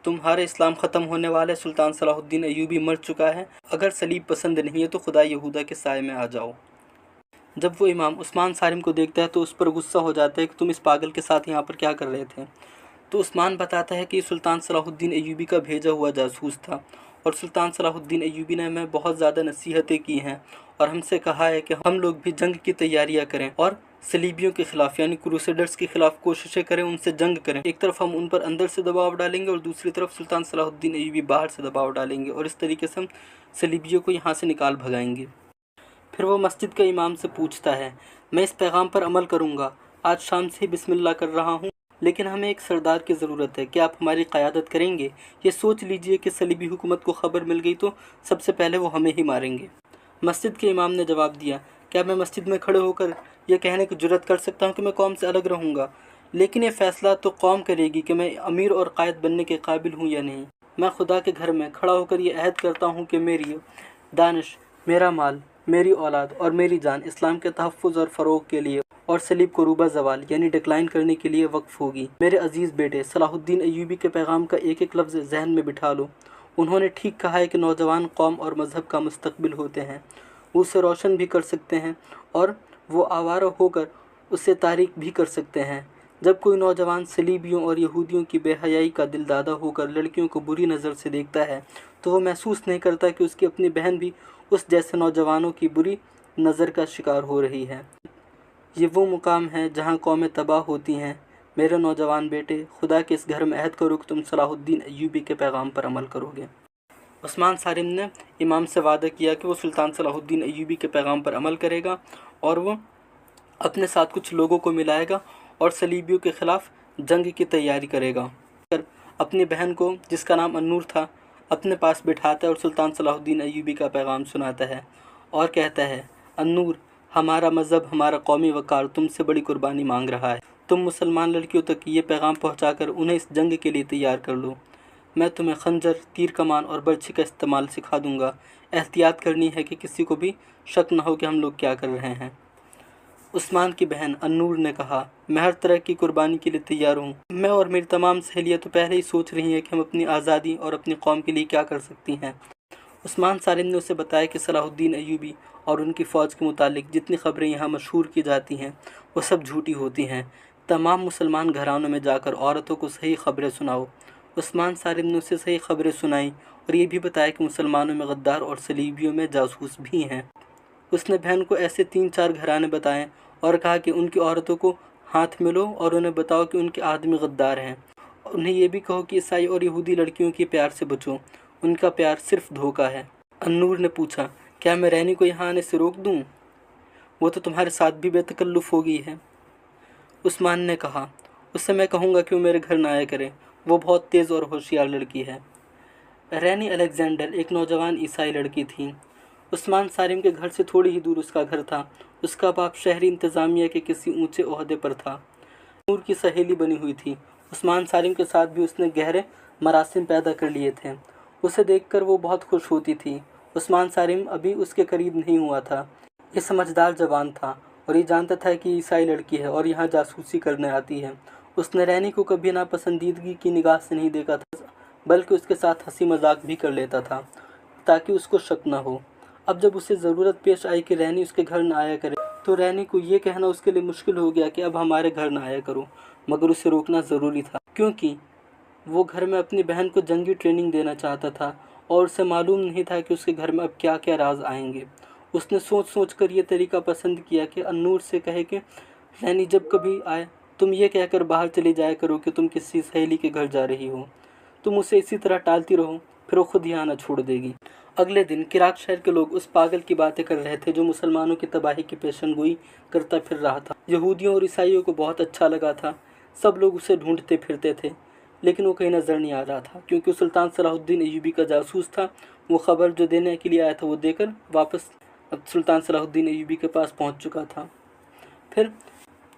तुम्हारे इस्लाम ख़त्म होने वाला है, सुल्तान सलाहुद्दीन अय्यूबी मर चुका है, अगर सलीब पसंद नहीं है तो खुदा यहूदा के साए में आ जाओ। जब वो इमाम उस्मान सारिम को देखता है तो उस पर गुस्सा हो जाता है कि तुम इस पागल के साथ यहाँ पर क्या कर रहे थे। तो उस्मान बताता है कि सुल्तान सलाहुद्दीन अय्यूबी का भेजा हुआ जासूस था और सुल्तान सलाहुद्दीन अय्यूबी ने हमें बहुत ज़्यादा नसीहतें की हैं और हमसे कहा है कि हम लोग भी जंग की तैयारियां करें और सलीबियों के ख़िलाफ़ यानी क्रूसेडर्स के ख़िलाफ़ कोशिशें करें, उनसे जंग करें। एक तरफ हम उन पर अंदर से दबाव डालेंगे और दूसरी तरफ सुल्तान सलाहुद्दीन अय्यूबी बाहर से दबाव डालेंगे और इस तरीके से हम सलीबियों को यहाँ से निकाल भगाएंगे। फिर वो मस्जिद के इमाम से पूछता है, मैं इस पैगाम पर अमल करूँगा, आज शाम से ही बिस्मिल्लाह कर रहा हूँ, लेकिन हमें एक सरदार की ज़रूरत है, क्या आप हमारी क़यादत करेंगे? ये सोच लीजिए कि सलीबी हुकूमत को ख़बर मिल गई तो सबसे पहले वो हमें ही मारेंगे। मस्जिद के इमाम ने जवाब दिया, क्या मैं मस्जिद में खड़े होकर यह कहने की जुर्रत कर सकता हूँ कि मैं कौम से अलग रहूँगा? लेकिन ये फ़ैसला तो कौम करेगी कि मैं अमीर और कायद बनने के काबिल हूँ या नहीं। मैं खुदा के घर में खड़ा होकर ये अहद करता हूँ कि मेरी दानिश, मेरा माल, मेरी औलाद और मेरी जान इस्लाम के तहफ़्फ़ुज़ और फ़रोग़ के लिए और सलीब को रूबा ज़वाल यानी डिक्लाइन करने के लिए वक्फ़ होगी। मेरे अज़ीज़ बेटे, सलाहुद्दीन अय्यूबी के पैगाम का एक एक लफ्ज़ जहन में बिठा लो। उन्होंने ठीक कहा है कि नौजवान कौम और मज़हब का मुस्तक़बिल होते हैं, उसे रोशन भी कर सकते हैं और वो आवारा होकर उससे तारीक़ भी कर सकते हैं। जब कोई नौजवान सलीबियों और यहूदियों की बेहयाई का दिलदादा होकर लड़कियों को बुरी नज़र से देखता है तो वो महसूस नहीं करता कि उसकी अपनी बहन भी उस जैसे नौजवानों की बुरी नज़र का शिकार हो रही है। ये वो मुकाम है जहाँ कौमें तबाह होती हैं। मेरे नौजवान बेटे, खुदा के इस घर में अहद करो कि तुम सलाहुद्दीन अय्यूबी के पैगाम पर अमल करोगे। عثمان صارم نے امام سے وعدہ کیا کہ وہ سلطان صلاح الدین ایوبی کے پیغام پر عمل کرے گا اور وہ اپنے ساتھ کچھ لوگوں کو ملائے گا اور صلیبیوں کے خلاف جنگ کی تیاری کرے گا۔ اپنی بہن کو، جس کا نام النور تھا، اپنے پاس بٹھاتا ہے اور سلطان صلاح الدین ایوبی کا پیغام سناتا ہے اور کہتا ہے، النور، ہمارا مذہب، ہمارا قومی وقار تم سے بڑی قربانی مانگ رہا ہے۔ تم مسلمان لڑکیوں تک یہ پیغام پہنچا کر انہیں اس جنگ کے لیے تیار کر لو۔ میں تمہیں خنجر، تیر کمان اور برچھی کا استعمال سکھا دوں گا۔ احتیاط کرنی ہے کہ کسی کو بھی شک نہ ہو کہ ہم لوگ کیا کر رہے ہیں۔ عثمان کی بہن النور نے کہا، میں ہر طرح کی قربانی کے لیے تیار ہوں۔ میں اور میری تمام سہیلیاں تو پہلے ہی سوچ رہی ہیں کہ ہم اپنی آزادی اور اپنی قوم کے لیے کیا کر سکتی ہیں۔ عثمان صارم نے اسے بتایا کہ صلاح الدین ایوبی اور ان کی فوج کے متعلق جتنی خبریں یہاں مشہور کی جاتی ہیں وہ سب جھوٹی ہوتی ہیں۔ تمام مسلمان گھرانوں میں جا کر عورتوں کو صحیح خبریں سناؤ۔ عثمان صارم نے اسے صحیح خبریں سنائیں اور یہ بھی بتایا کہ مسلمانوں میں غدار اور صلیبیوں میں جاسوس بھی ہیں۔ اس نے بہن کو ایسے 3-4 گھرانے بتائے اور کہا کہ ان کی عورتوں کو ہاتھ ملو اور انہیں بتاؤ کہ ان کے آدمی غدار ہیں۔ انہیں یہ بھی کہو کہ عیسائی اور یہودی لڑکیوں کے پیار سے بچو، ان کا پیار صرف دھوکہ ہے۔ النور نے پوچھا، کیا میں رینی کو یہاں آنے سے روک دوں؟ وہ تو تمہارے ساتھ بھی بے تکلف ہو گئی ہے۔ عثمان نے کہا، اس سے میں کہوں گا کہ وہ میرے گھر نہ آیا کرے، وہ بہت تیز اور ہوشیار لڑکی ہے۔ رینی الیگزینڈر ایک نوجوان عیسائی لڑکی تھی۔ عثمان صارم کے گھر سے تھوڑی ہی دور اس کا گھر تھا۔ اس کا باپ شہری انتظامیہ کے کسی اونچے عہدے پر تھا۔ نور کی سہیلی بنی ہوئی تھی۔ عثمان صارم کے ساتھ بھی اس نے گہرے مراسم پیدا کر لیے تھے۔ اسے دیکھ کر وہ بہت خوش ہوتی تھی۔ عثمان صارم ابھی اس کے قریب نہیں ہوا تھا۔ یہ سمجھدار جوان تھا اور یہ جانتا تھا کہ عیسائی لڑکی ہے اور یہاں جاسوسی کرنے آتی ہے۔ اس نے رینی کو کبھی ناپسندیدگی کی نگاہ سے نہیں دیکھا تھا، بلکہ اس کے ساتھ ہنسی مذاق بھی کر لیتا تھا تاکہ اس کو شک نہ ہو۔ اب جب اسے ضرورت پیش آئی کہ رینی اس کے گھر نہ آیا کرے تو رینی کو یہ کہنا اس کے لیے مشکل ہو گیا کہ اب ہمارے گھر نہ آیا کرو، مگر اسے روکنا ضروری تھا کیونکہ وہ گھر میں اپنی بہن کو جنگی ٹریننگ دینا چاہتا تھا اور اسے معلوم نہیں تھا کہ اس کے گھر میں اب کیا کیا راز آئیں گے۔ اس نے سوچ سوچ کر یہ طریقہ پسند کیا کہ النور سے کہے کہ رینی جب کبھی آئے تم یہ کہہ کر باہر چلی جایا کرو کہ تم کسی سہیلی کے گھر جا رہی ہو۔ تم اسے اسی طرح ٹالتی رہو، پھر وہ خود ہی آنا چھوڑ دے گی۔ اگلے دن کراک شہر کے لوگ اس پاگل کی باتیں کر رہے تھے جو مسلمانوں کی تباہی کی پیشن گوئی کرتا پھر رہا تھا۔ یہودیوں اور عیسائیوں کو بہت اچھا لگا تھا۔ سب لوگ اسے ڈھونڈتے پھرتے تھے لیکن وہ کہیں نظر نہیں آ رہا تھا کیونکہ سلطان صلاح الدین ایوبی کا جاسوس تھا۔ وہ خبر جو دینے کے لیے آیا تھا وہ دے کر واپس سلطان صلاح الدین ایوبی کے پاس پہنچ چکا تھا۔ پھر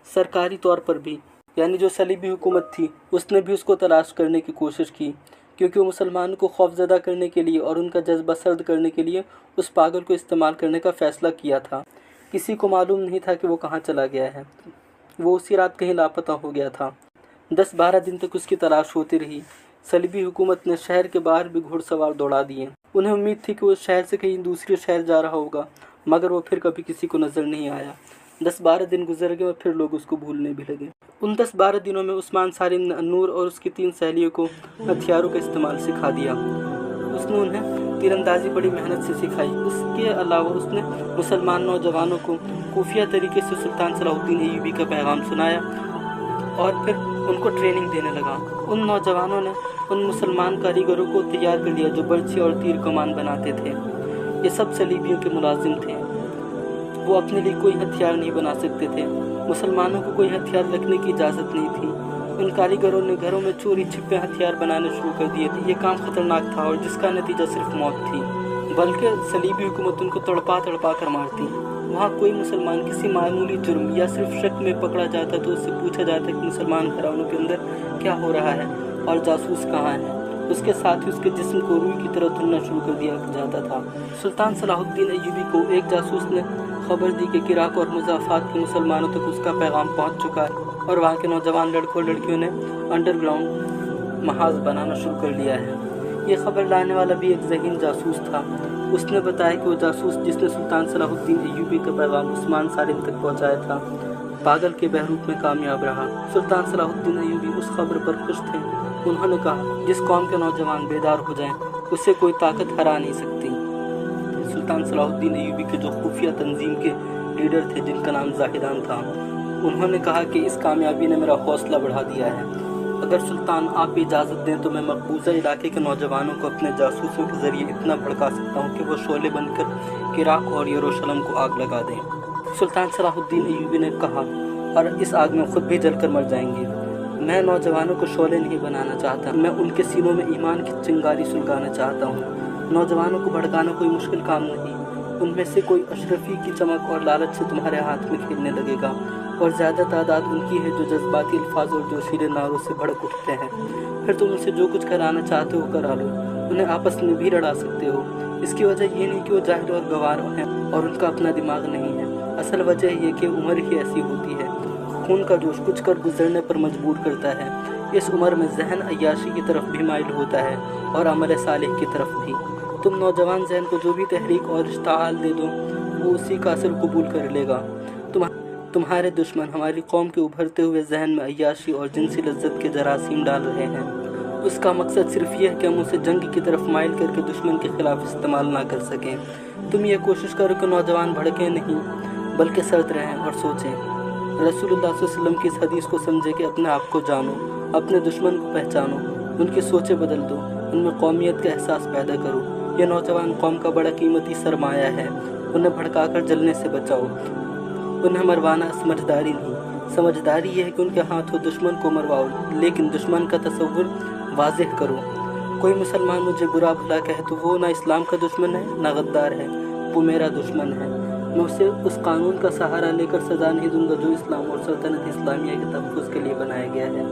سرکاری طور پر بھی، یعنی جو صلیبی حکومت تھی، اس نے بھی اس کو تلاش کرنے کی کوشش کی کیونکہ وہ مسلمانوں کو خوف زدہ کرنے کے لیے اور ان کا جذبہ سرد کرنے کے لیے اس پاگل کو استعمال کرنے کا فیصلہ کیا تھا۔ کسی کو معلوم نہیں تھا کہ وہ کہاں چلا گیا ہے۔ وہ اسی رات کہیں لاپتہ ہو گیا تھا۔ 10-12 دن تک اس کی تلاش ہوتی رہی۔ صلیبی حکومت نے شہر کے باہر بھی گھوڑ سوار دوڑا دیے۔ انہیں امید تھی کہ وہ شہر سے کہیں دوسرے شہر جا رہا ہوگا، مگر وہ پھر کبھی کسی کو نظر نہیں آیا۔ 10-12 دن گزر گئے اور پھر لوگ اس کو بھولنے بھی لگے۔ ان 10-12 دنوں میں عثمان صارم نے النور اور اس کی 3 سہیلیوں کو ہتھیاروں کا استعمال سکھا دیا۔ اس نے انہیں تیر اندازی بڑی محنت سے سکھائی۔ اس کے علاوہ اس نے مسلمان نوجوانوں کو خفیہ طریقے سے سلطان صلاح الدین ایوبی کا پیغام سنایا اور پھر ان کو ٹریننگ دینے لگا۔ ان نوجوانوں نے ان مسلمان کاریگروں کو تیار کر لیا جو برچھی اور تیر کمان بناتے تھے۔ یہ سب صلیبیوں کے ملازم تھے۔ وہ اپنے لیے کوئی ہتھیار نہیں بنا سکتے تھے۔ مسلمانوں کو کوئی ہتھیار رکھنے کی اجازت نہیں تھی۔ ان کاریگروں نے گھروں میں چوری چھپے ہتھیار بنانے شروع کر دیے تھے۔ یہ کام خطرناک تھا اور جس کا نتیجہ صرف موت تھی، بلکہ صلیبی حکومت ان کو تڑپا کر مارتی۔ وہاں کوئی مسلمان کسی معمولی جرم یا صرف شک میں پکڑا جاتا تو اس سے پوچھا جاتا کہ مسلمان گھرانوں کے اندر کیا ہو رہا ہے اور جاسوس کہاں ہے۔ اس کے ساتھ ہی اس کے جسم کو روئی کی طرح دھلنا شروع کر دیا جاتا تھا۔ سلطان صلاح الدین ایوبی کو ایک جاسوس نے خبر دی کہ عراق اور مضافات کے مسلمانوں تک اس کا پیغام پہنچ چکا ہے اور وہاں کے نوجوان لڑکوں اور لڑکیوں نے انڈر گراؤنڈ محاذ بنانا شروع کر لیا ہے۔ یہ خبر لانے والا بھی ایک ذہین جاسوس تھا۔ اس نے بتایا کہ وہ جاسوس جس نے سلطان صلاح الدین ایوبی کا پیغام عثمان صارم تک پہنچایا تھا، پاگل کے بہروپ میں کامیاب رہا۔ سلطان صلاح الدین ایوبی اس خبر پر خوش تھے۔ انہوں نے کہا، جس قوم کے نوجوان بیدار ہو جائیں اسے کوئی طاقت ہرا نہیں سکتی۔ سلطان صلاح الدین ایوبی کے جو خفیہ تنظیم کے لیڈر تھے جن کا نام زاہدان تھا، انہوں نے کہا کہ اس کامیابی نے میرا حوصلہ بڑھا دیا ہے۔ اگر سلطان آپ اجازت دیں تو میں مقبوضہ علاقے کے نوجوانوں کو اپنے جاسوسوں کے ذریعے اتنا بھڑکا سکتا ہوں کہ وہ شعلے بن کر عراق اور یروشلم کو آگ لگا دیں۔ سلطان صلاح الدین ایوبی نے کہا، اور اس آگ میں خود بھی جل کر مر جائیں گے۔ میں نوجوانوں کو شعلے نہیں بنانا چاہتا، میں ان کے سینوں میں ایمان کی چنگاری سلگانا چاہتا ہوں۔ نوجوانوں کو بھڑکانا کوئی مشکل کام نہیں، ان میں سے کوئی اشرفی کی چمک اور لالچ سے تمہارے ہاتھ میں کھیلنے لگے گا، اور زیادہ تعداد ان کی ہے جو جذباتی الفاظ اور جوشیلے نعروں سے بھڑک اٹھتے ہیں۔ پھر تم ان سے جو کچھ کرانا چاہتے ہو کرا لو، انہیں آپس میں بھی لڑا سکتے ہو۔ اس کی وجہ یہ نہیں کہ وہ جاہل اور گوار ہیں اور ان کا اپنا دماغ نہیں ہے، اصل وجہ یہ کہ عمر ہی ایسی ہوتی ہے، خون کا جوش کچھ کر گزرنے پر مجبور کرتا ہے۔ اس عمر میں ذہن عیاشی کی طرف بھی مائل ہوتا ہے اور عمل صالح کی طرف بھی۔ تم نوجوان ذہن کو جو بھی تحریک اور اشتعال دے دو، وہ اسی کا اثر قبول کر لے گا۔ تمہارے دشمن ہماری قوم کے ابھرتے ہوئے ذہن میں عیاشی اور جنسی لذت کے جراثیم ڈال رہے ہیں۔ اس کا مقصد صرف یہ ہے کہ ہم اسے جنگ کی طرف مائل کر کے دشمن کے خلاف استعمال نہ کر سکیں۔ تم یہ کوشش کرو کہ نوجوان بھڑکیں نہیں، بلکہ سرد رہیں اور سوچیں۔ رسول اللہ صلی اللہ علیہ وسلم کی اس حدیث کو سمجھے کہ اپنے آپ کو جانو، اپنے دشمن کو پہچانو، ان کی سوچیں بدل دو، ان میں قومیت کا احساس پیدا کرو۔ یہ نوجوان قوم کا بڑا قیمتی سرمایہ ہے، انہیں بھڑکا کر جلنے سے بچاؤ۔ انہیں مروانا سمجھداری نہیں، سمجھداری یہ ہے کہ ان کے ہاتھوں دشمن کو مرواؤ، لیکن دشمن کا تصور واضح کرو۔ کوئی مسلمان مجھے برا بھلا کہے تو وہ نہ اسلام کا دشمن ہے نہ غدار ہے، وہ میرا دشمن ہے۔ میں اسے اس قانون کا سہارا لے کر سزا نہیں دوں گا جو اسلام اور سلطنت اسلامیہ کے تحفظ کے لیے بنایا گیا ہے۔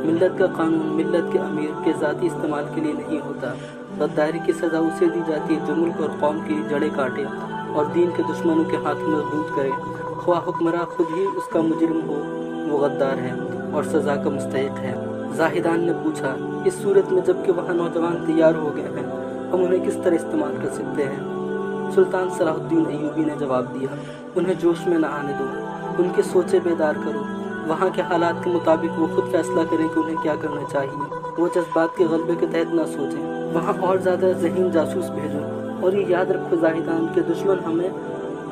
ملت کا قانون ملت کے امیر کے ذاتی استعمال کے لیے نہیں ہوتا۔ غداری کی سزا اسے دی جاتی ہے جو ملک اور قوم کی جڑیں کاٹے اور دین کے دشمنوں کے ہاتھ مضبوط کرے، خواہ حکمراں خود ہی اس کا مجرم ہو، وہ غدار ہے اور سزا کا مستحق ہے۔ زاہدان نے پوچھا، اس صورت میں جب کہ وہاں نوجوان تیار ہو گئے ہیں، ہم انہیں کس طرح استعمال کر سکتے ہیں؟ سلطان صلاح الدین ایوبی نے جواب دیا، انہیں جوش میں نہ آنے دو، ان کے سوچیں بیدار کرو۔ وہاں کے حالات کے مطابق وہ خود فیصلہ کریں کہ انہیں کیا کرنا چاہیے۔ وہ جذبات کے غلبے کے تحت نہ سوچیں، وہاں اور زیادہ ذہین جاسوس بھیجو، اور یہ یاد رکھو زاہدان کے دشمن ہمیں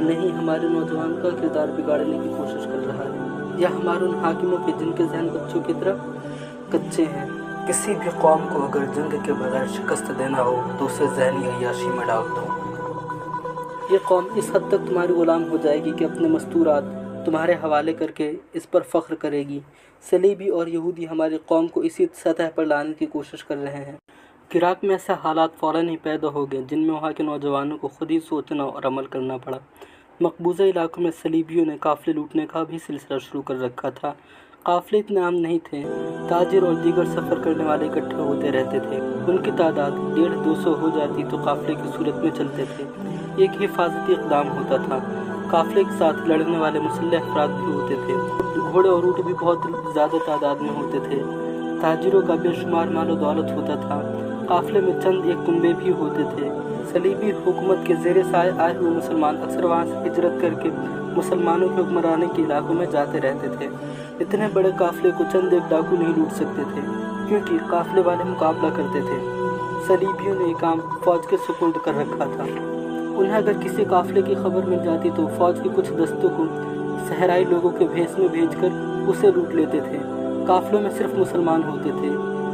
نہیں، ہمارے نوجوان کا کردار بگاڑنے کی کوشش کر رہا ہے، یا ہمارے ان حاکموں کے جن کے ذہن بچوں کی طرح کچے ہیں۔ کسی بھی قوم کو اگر جنگ کے بغیر شکست دینا ہو تو اسے ذہنی عیاشی میں ڈال دو۔ یہ قوم اس حد تک تمہاری غلام ہو جائے گی کہ اپنے مستورات تمہارے حوالے کر کے اس پر فخر کرے گی۔ صلیبی اور یہودی ہماری قوم کو اسی سطح پر لانے کی کوشش کر رہے ہیں۔ عراق میں ایسے حالات فوراً ہی پیدا ہو گئے جن میں وہاں کے نوجوانوں کو خود ہی سوچنا اور عمل کرنا پڑا۔ مقبوضہ علاقوں میں صلیبیوں نے قافلے لوٹنے کا بھی سلسلہ شروع کر رکھا تھا۔ قافلے اتنے عام نہیں تھے، تاجر اور دیگر سفر کرنے والے اکٹھے ہوتے رہتے تھے، ان کی تعداد 150-200 ہو جاتی تو قافلے کی صورت میں چلتے تھے۔ ایک حفاظتی اقدام ہوتا تھا، قافلے کے ساتھ لڑنے والے مسلح افراد بھی ہوتے تھے، گھوڑے اور اونٹ بھی بہت زیادہ تعداد میں ہوتے تھے، تاجروں کا بے شمار مال و دولت ہوتا تھا، قافلے میں چند ایک کنبے بھی ہوتے تھے۔ صلیبی حکومت کے زیر سایہ آئے ہوئے مسلمان اکثر وہاں سے ہجرت کر کے مسلمانوں کے حکمرانی کے علاقوں میں جاتے رہتے تھے۔ اتنے بڑے قافلے کو چند ایک ڈاکو نہیں لوٹ سکتے تھے، کیونکہ قافلے والے مقابلہ کرتے تھے۔ صلیبیوں نے یہ کام فوج کے سپرد کر رکھا تھا۔ انہیں اگر کسی قافلے کی خبر مل جاتی تو فوج کے کچھ دستوں کو صحرائی لوگوں کے بھیس میں بھیج کر اسے لوٹ لیتے تھے۔ قافلوں میں صرف مسلمان ہوتے تھے۔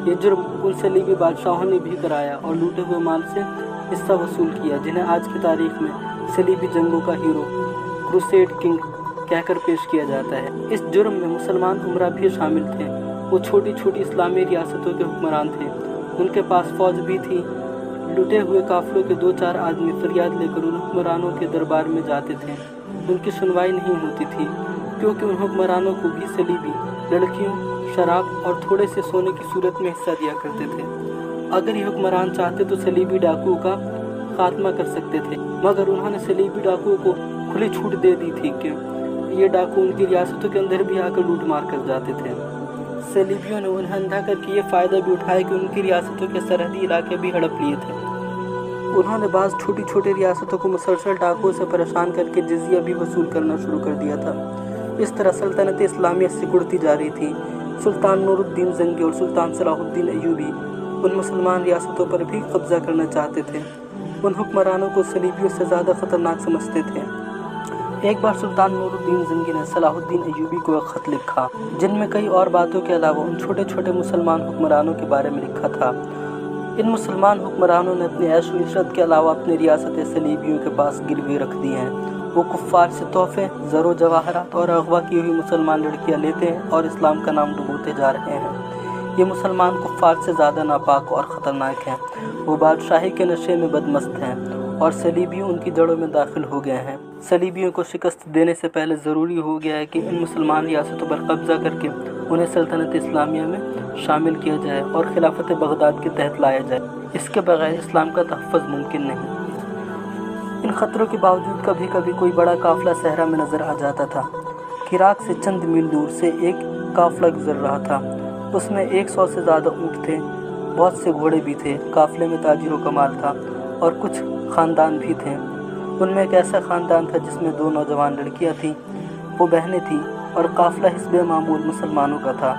یہ جرم ان صلیبی بادشاہوں نے بھی کرایا اور لوٹے ہوئے مال سے حصہ وصول کیا، جنہیں آج کی تاریخ میں صلیبی جنگوں کا ہیرو، کروسیڈ کنگ کہہ کر پیش کیا جاتا ہے۔ اس جرم میں مسلمان عمرہ بھی شامل تھے۔ وہ چھوٹی چھوٹی اسلامی ریاستوں کے حکمران تھے، ان کے پاس فوج بھی تھی۔ لٹے ہوئے قافلوں کے 2-4 آدمی فریاد لے کر ان حکمرانوں کے دربار میں جاتے تھے۔ ان کی سنوائی نہیں ہوتی تھی، کیونکہ ان حکمرانوں کو بھی صلیبی لڑکیوں، شراب اور تھوڑے سے سونے کی صورت میں حصہ دیا کرتے تھے۔ اگر یہ حکمران چاہتے تو صلیبی ڈاکوؤں کا خاتمہ کر سکتے تھے، مگر انہوں نے صلیبی ڈاکوؤں کو کھلی چھوٹ دے دی تھی کہ یہ ڈاکو ان کی ریاستوں کے اندر بھی آ کر لوٹ مار کر جاتے تھے۔ صلیبیوں نے انہیں اندھا کر کے یہ فائدہ بھی اٹھایا کہ ان کی ریاستوں کے سرحدی علاقے بھی ہڑپ لیے تھے۔ انہوں نے بعض چھوٹی چھوٹی ریاستوں کو مسلسل ڈاکوؤں سے پریشان کر کے جزیہ بھی وصول کرنا شروع کر دیا تھا۔ اس طرح سلطنت اسلامیہ سکڑتی جا رہی تھی۔ سلطان نور الدین زنگی اور سلطان صلاح الدین ایوبی ان مسلمان ریاستوں پر بھی قبضہ کرنا چاہتے تھے۔ ان حکمرانوں کو صلیبیوں سے زیادہ خطرناک سمجھتے تھے۔ ایک بار سلطان نورالدین زنگی نے صلاح الدین ایوبی کو ایک خط لکھا جن میں کئی اور باتوں کے علاوہ ان چھوٹے چھوٹے مسلمان حکمرانوں کے بارے میں لکھا تھا۔ ان مسلمان حکمرانوں نے اپنی عیش و عشرت کے علاوہ اپنی ریاستیں صلیبیوں کے پاس گروی رکھ دی ہیں۔ وہ کفار سے تحفے، زر و جواہرات اور اغوا کی ہوئی مسلمان لڑکیاں لیتے ہیں اور اسلام کا نام ڈبوتے جا رہے ہیں۔ یہ مسلمان کفار سے زیادہ ناپاک اور خطرناک ہیں۔ وہ بادشاہی کے نشے میں بدمست ہیں اور صلیبیوں ان کی جڑوں میں داخل ہو گئے ہیں۔ صلیبیوں کو شکست دینے سے پہلے ضروری ہو گیا ہے کہ ان مسلمان ریاستوں پر قبضہ کر کے انہیں سلطنت اسلامیہ میں شامل کیا جائے اور خلافت بغداد کے تحت لایا جائے۔ اس کے بغیر اسلام کا تحفظ ممکن نہیں۔ ان خطروں کے باوجود کبھی کبھی کوئی بڑا قافلہ صحرا میں نظر آ جاتا تھا۔ عراق سے چند میل دور سے ایک قافلہ گزر رہا تھا۔ اس میں 100 سے زیادہ اونٹ تھے، بہت سے گھوڑے بھی تھے۔ قافلے میں تاجروں کا مال تھا اور کچھ خاندان بھی تھے۔ ان میں ایک ایسا خاندان تھا جس میں 2 نوجوان لڑکیاں تھیں، وہ بہنیں تھیں، اور قافلہ حسب معمول مسلمانوں کا تھا۔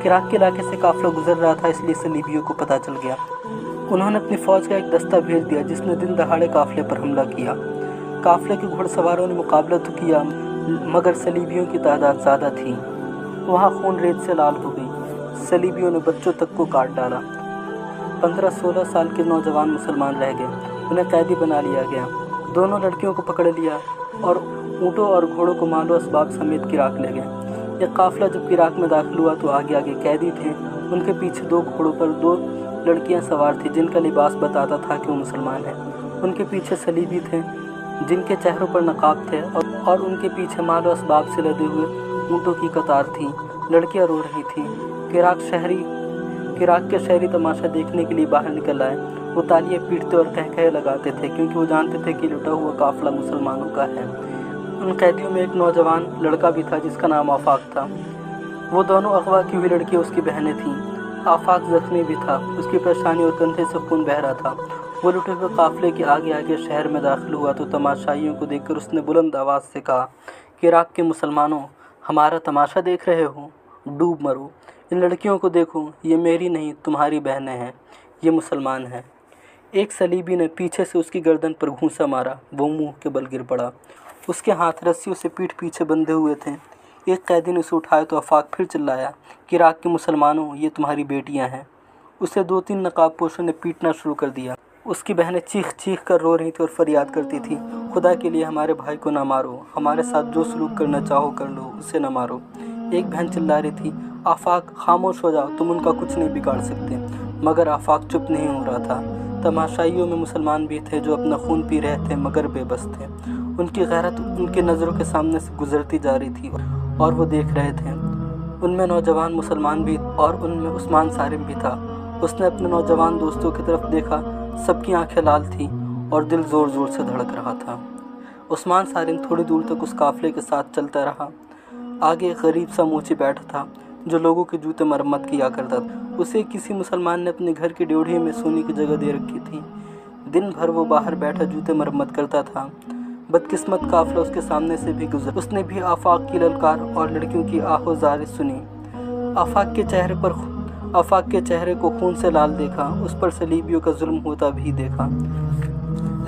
عراق کے علاقے سے قافلہ گزر رہا تھا، اس لیے صلیبیوں کو پتہ چل گیا۔ انہوں نے اپنی فوج کا ایک دستہ بھیج دیا جس نے دن دہاڑے قافلے پر حملہ کیا۔ قافلے کے گھڑ سواروں نے مقابلہ تو کیا مگر صلیبیوں کی تعداد زیادہ تھی۔ وہاں خون ریت سے لال ہو گئی۔ صلیبیوں نے بچوں تک کو کاٹ ڈالا۔ 15-16 سال کے نوجوان مسلمان رہ گئے، انہیں قیدی بنا لیا گیا۔ دونوں لڑکیوں کو پکڑ لیا اور اونٹوں اور گھوڑوں کو مال و اسباب سمیت عراق لے گئے۔ یہ قافلہ جب عراق میں داخل ہوا تو آگے آگے قیدی تھے، ان کے پیچھے 2 گھوڑوں پر 2 لڑکیاں سوار تھیں جن کا لباس بتاتا تھا کہ وہ مسلمان ہیں۔ ان کے پیچھے صلیبی تھے جن کے چہروں پر نقاب تھے اور ان کے پیچھے مال و اسباب سے لدے ہوئے اونٹوں کی قطار تھی۔ لڑکیاں رو رہی تھیں۔ عراق کے شہری تماشا دیکھنے کے لیے باہر نکل آئے۔ وہ تالیاں پیٹتے اور قہقہے لگاتے تھے کیونکہ وہ جانتے تھے کہ لٹا ہوا قافلہ مسلمانوں کا ہے۔ ان قیدیوں میں ایک نوجوان لڑکا بھی تھا جس کا نام آفاق تھا۔ وہ دونوں اغوا کی ہوئی لڑکیاں اس کی بہنیں تھیں۔ آفاق زخمی بھی تھا، اس کی پیشانی اور کندھے سے خون بہہ رہا تھا۔ وہ لٹے ہوئے قافلے کے آگے آگے شہر میں داخل ہوا تو تماشائیوں کو دیکھ کر اس نے بلند آواز سے کہا کہ عراق کے مسلمانوں، ہمارا تماشا دیکھ رہے ہو؟ ڈوب مرو۔ ان لڑکیوں کو دیکھو، یہ میری نہیں تمہاری بہنیں ہیں، یہ مسلمان ہیں۔ ایک صلیبی نے پیچھے سے اس کی گردن پر گھونسا مارا، وہ منہ کے بل گر پڑا۔ اس کے ہاتھ رسیوں سے پیٹھ پیچھے بندھے ہوئے تھے۔ ایک قیدی نے اسے اٹھایا تو آفاق پھر چلایا کہ عراق کے مسلمانوں، یہ تمہاری بیٹیاں ہیں۔ اسے 2-3 نقاب پوشوں نے پیٹنا شروع کر دیا۔ اس کی بہنیں چیخ چیخ کر رو رہی تھیں اور فریاد کرتی تھیں، خدا کے لیے ہمارے بھائی کو نہ مارو، ہمارے ساتھ جو سلوک کرنا چاہو کر لو، اسے نہ مارو۔ ایک بہن چلا رہی تھی، آفاق خاموش ہو جاؤ، تم ان کا کچھ نہیں بگاڑ سکتے۔ مگر آفاق چپ نہیں ہو رہا تھا۔ تماشائیوں میں مسلمان بھی تھے جو اپنا خون پی رہے تھے مگر بے بس تھے۔ ان کی غیرت ان کی نظروں کے سامنے سے گزرتی جا رہی تھی اور وہ دیکھ رہے تھے۔ ان میں نوجوان مسلمان بھی اور ان میں عثمان صارم بھی تھا۔ اس نے اپنے نوجوان دوستوں کی طرف دیکھا، سب کی آنکھیں لال تھیں اور دل زور زور سے دھڑک رہا تھا۔ عثمان صارم تھوڑی دور تک اس قافلے کے ساتھ چلتا رہا۔ آگے ایک غریب سا موچی بیٹھا تھا جو لوگوں کے جوتے مرمت کیا کرتا تھا۔ اسے کسی مسلمان نے اپنے گھر کی ڈیوڑھی میں سونے کی جگہ دے رکھی تھی۔ دن بھر وہ باہر بیٹھا جوتے مرمت کرتا تھا۔ بدقسمت قافلہ اس کے سامنے سے بھی گزرا۔ اس نے بھی آفاق کی للکار اور لڑکیوں کی آہ و زاری سنی۔ آفاق کے چہرے کو خون سے لال دیکھا، اس پر صلیبیوں کا ظلم ہوتا بھی دیکھا،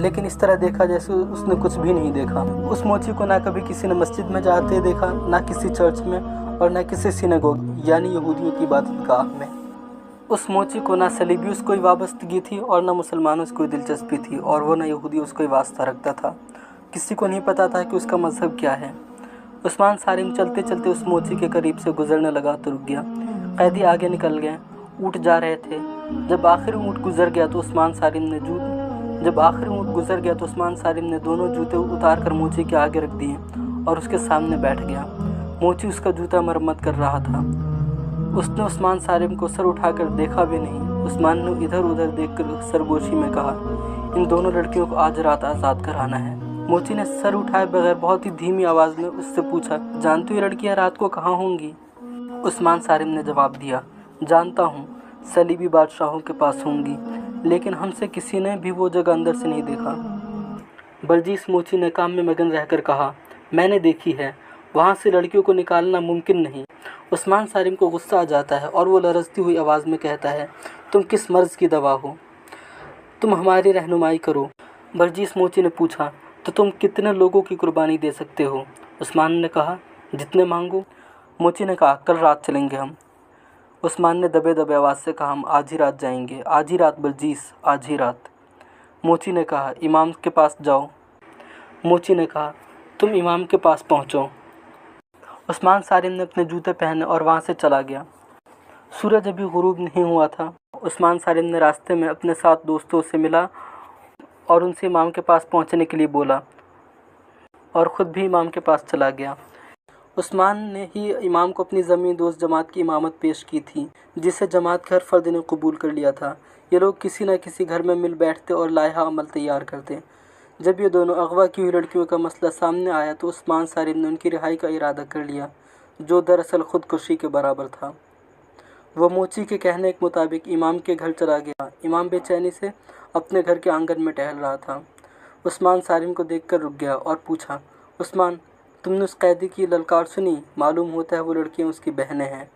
لیکن اس طرح دیکھا جیسے اس نے کچھ بھی نہیں دیکھا۔ اس موچی کو نہ کبھی کسی نے مسجد میں جاتے دیکھا، نہ کسی چرچ میں اور نہ کسی سینگوگ یعنی یہودیوں کی عبادت گاہ میں۔ اس موچی کو نہ صلیبیوں سے کوئی وابستگی تھی اور نہ مسلمانوں سے کوئی دلچسپی تھی، اور وہ نہ یہودیوں سے کوئی واسطہ رکھتا تھا۔ کسی کو نہیں پتا تھا کہ اس کا مذہب کیا ہے۔ عثمان صارم چلتے چلتے اس موچی کے قریب سے گزرنے لگا تو رک گیا۔ قیدی آگے نکل گئے، اونٹ جا رہے تھے۔ جب آخری اونٹ گزر گیا تو عثمان صارم نے دونوں جوتے اتار کر موچی کے آگے رکھ دیے اور اس کے سامنے بیٹھ گیا۔ موچی اس کا جوتا مرمت کر رہا تھا۔ اس نے عثمان صارم کو سر اٹھا کر دیکھا بھی نہیں۔ عثمان نے ادھر ادھر دیکھ کر سرگوشی میں کہا، ان دونوں لڑکیوں کو آج رات آزاد کرانا ہے۔ موچی نے سر اٹھائے بغیر بہت ہی دھیمی آواز میں اس سے پوچھا، جانتی ہو یہ لڑکیاں رات کو کہاں ہوں گی؟ عثمان صارم نے جواب دیا، جانتا ہوں، صلیبی بادشاہوں کے پاس ہوں گی، لیکن ہم سے کسی نے بھی وہ جگہ اندر سے نہیں دیکھا۔ برجیس موچی نے کام میں مگن رہ کر کہا، میں نے دیکھی ہے، وہاں سے لڑکیوں کو نکالنا ممکن نہیں۔ عثمان صارم کو غصہ آ جاتا ہے اور وہ لرزتی ہوئی آواز میں کہتا ہے، تم کس مرض کی دوا ہو؟ تم ہماری رہنمائی کرو۔ برجیس موچی نے پوچھا، तो तुम कितने लोगों की कुर्बानी दे सकते हो? उस्मान ने कहा, जितने मांगो। मोची ने कहा, कल रात चलेंगे हम। उस्मान ने दबे दबे आवाज़ से कहा, हम आज ही रात जाएंगे। आज ही रात बलजीस, आज ही रात। मोची ने कहा, इमाम के पास जाओ। मोची ने कहा, तुम इमाम के पास पहुँचो। उस्मान सारिम ने अपने जूते पहने और वहाँ से चला गया। सूरज अभी गुरूब नहीं हुआ था। उस्मान सारिम ने रास्ते में अपने 7 दोस्तों से मिला और उनसे इमाम के पास पहुँचने के लिए बोला और ख़ुद भी इमाम के पास चला गया। उस्मान ने ही इमाम को अपनी ज़मीन दोस्त जमात की इमामत पेश की थी, जिसे जमात के हर फ़र्द ने कबूल कर लिया था। ये लोग किसी न किसी घर में मिल बैठते और लाइहा अमल तैयार करते। जब ये दोनों अगवा की हुई लड़कियों का मसला सामने आया तो उस्मान सारिम ने उनकी रिहाई का इरादा कर लिया, जो दरअसल ख़ुदकुशी के बराबर था। वह मोची के कहने के मुताबिक इमाम के घर चला गया। इमाम बेचैनी से अपने घर के आंगन में टहल रहा था। उस्मान सारिम को देखकर रुक गया और पूछा, उस्मान, तुमने उस कैदी की ललकार सुनी? मालूम होता है वो लड़कियां उसकी बहनें हैं।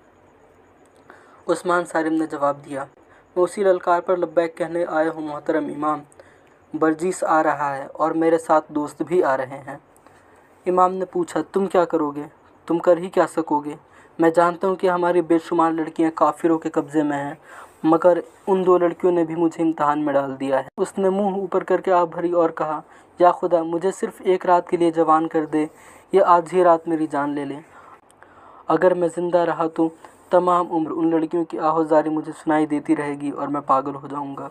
उस्मान सारिम ने जवाब दिया, मैं उसी ललकार पर लब्बैक कहने आया हूँ मोहतरम इमाम। बलजीस आ रहा है और मेरे 7 दोस्त भी आ रहे हैं। इमाम ने पूछा, तुम क्या करोगे? तुम कर ही क्या सकोगे? मैं जानता हूँ कि हमारी बेशुमार लड़कियाँ काफिरों के कब्ज़े में हैं, मगर उन 2 लड़कियों ने भी मुझे इम्तहान में डाल दिया है। उसने मुंह ऊपर करके आह भरी और कहा, या खुदा, मुझे सिर्फ़ एक रात के लिए जवान कर दे, या आज ही रात मेरी जान ले ले। अगर मैं ज़िंदा रहा तो तमाम उम्र उन लड़कियों की आहोज़ारी मुझे सुनाई देती रहेगी और मैं पागल हो जाऊँगा।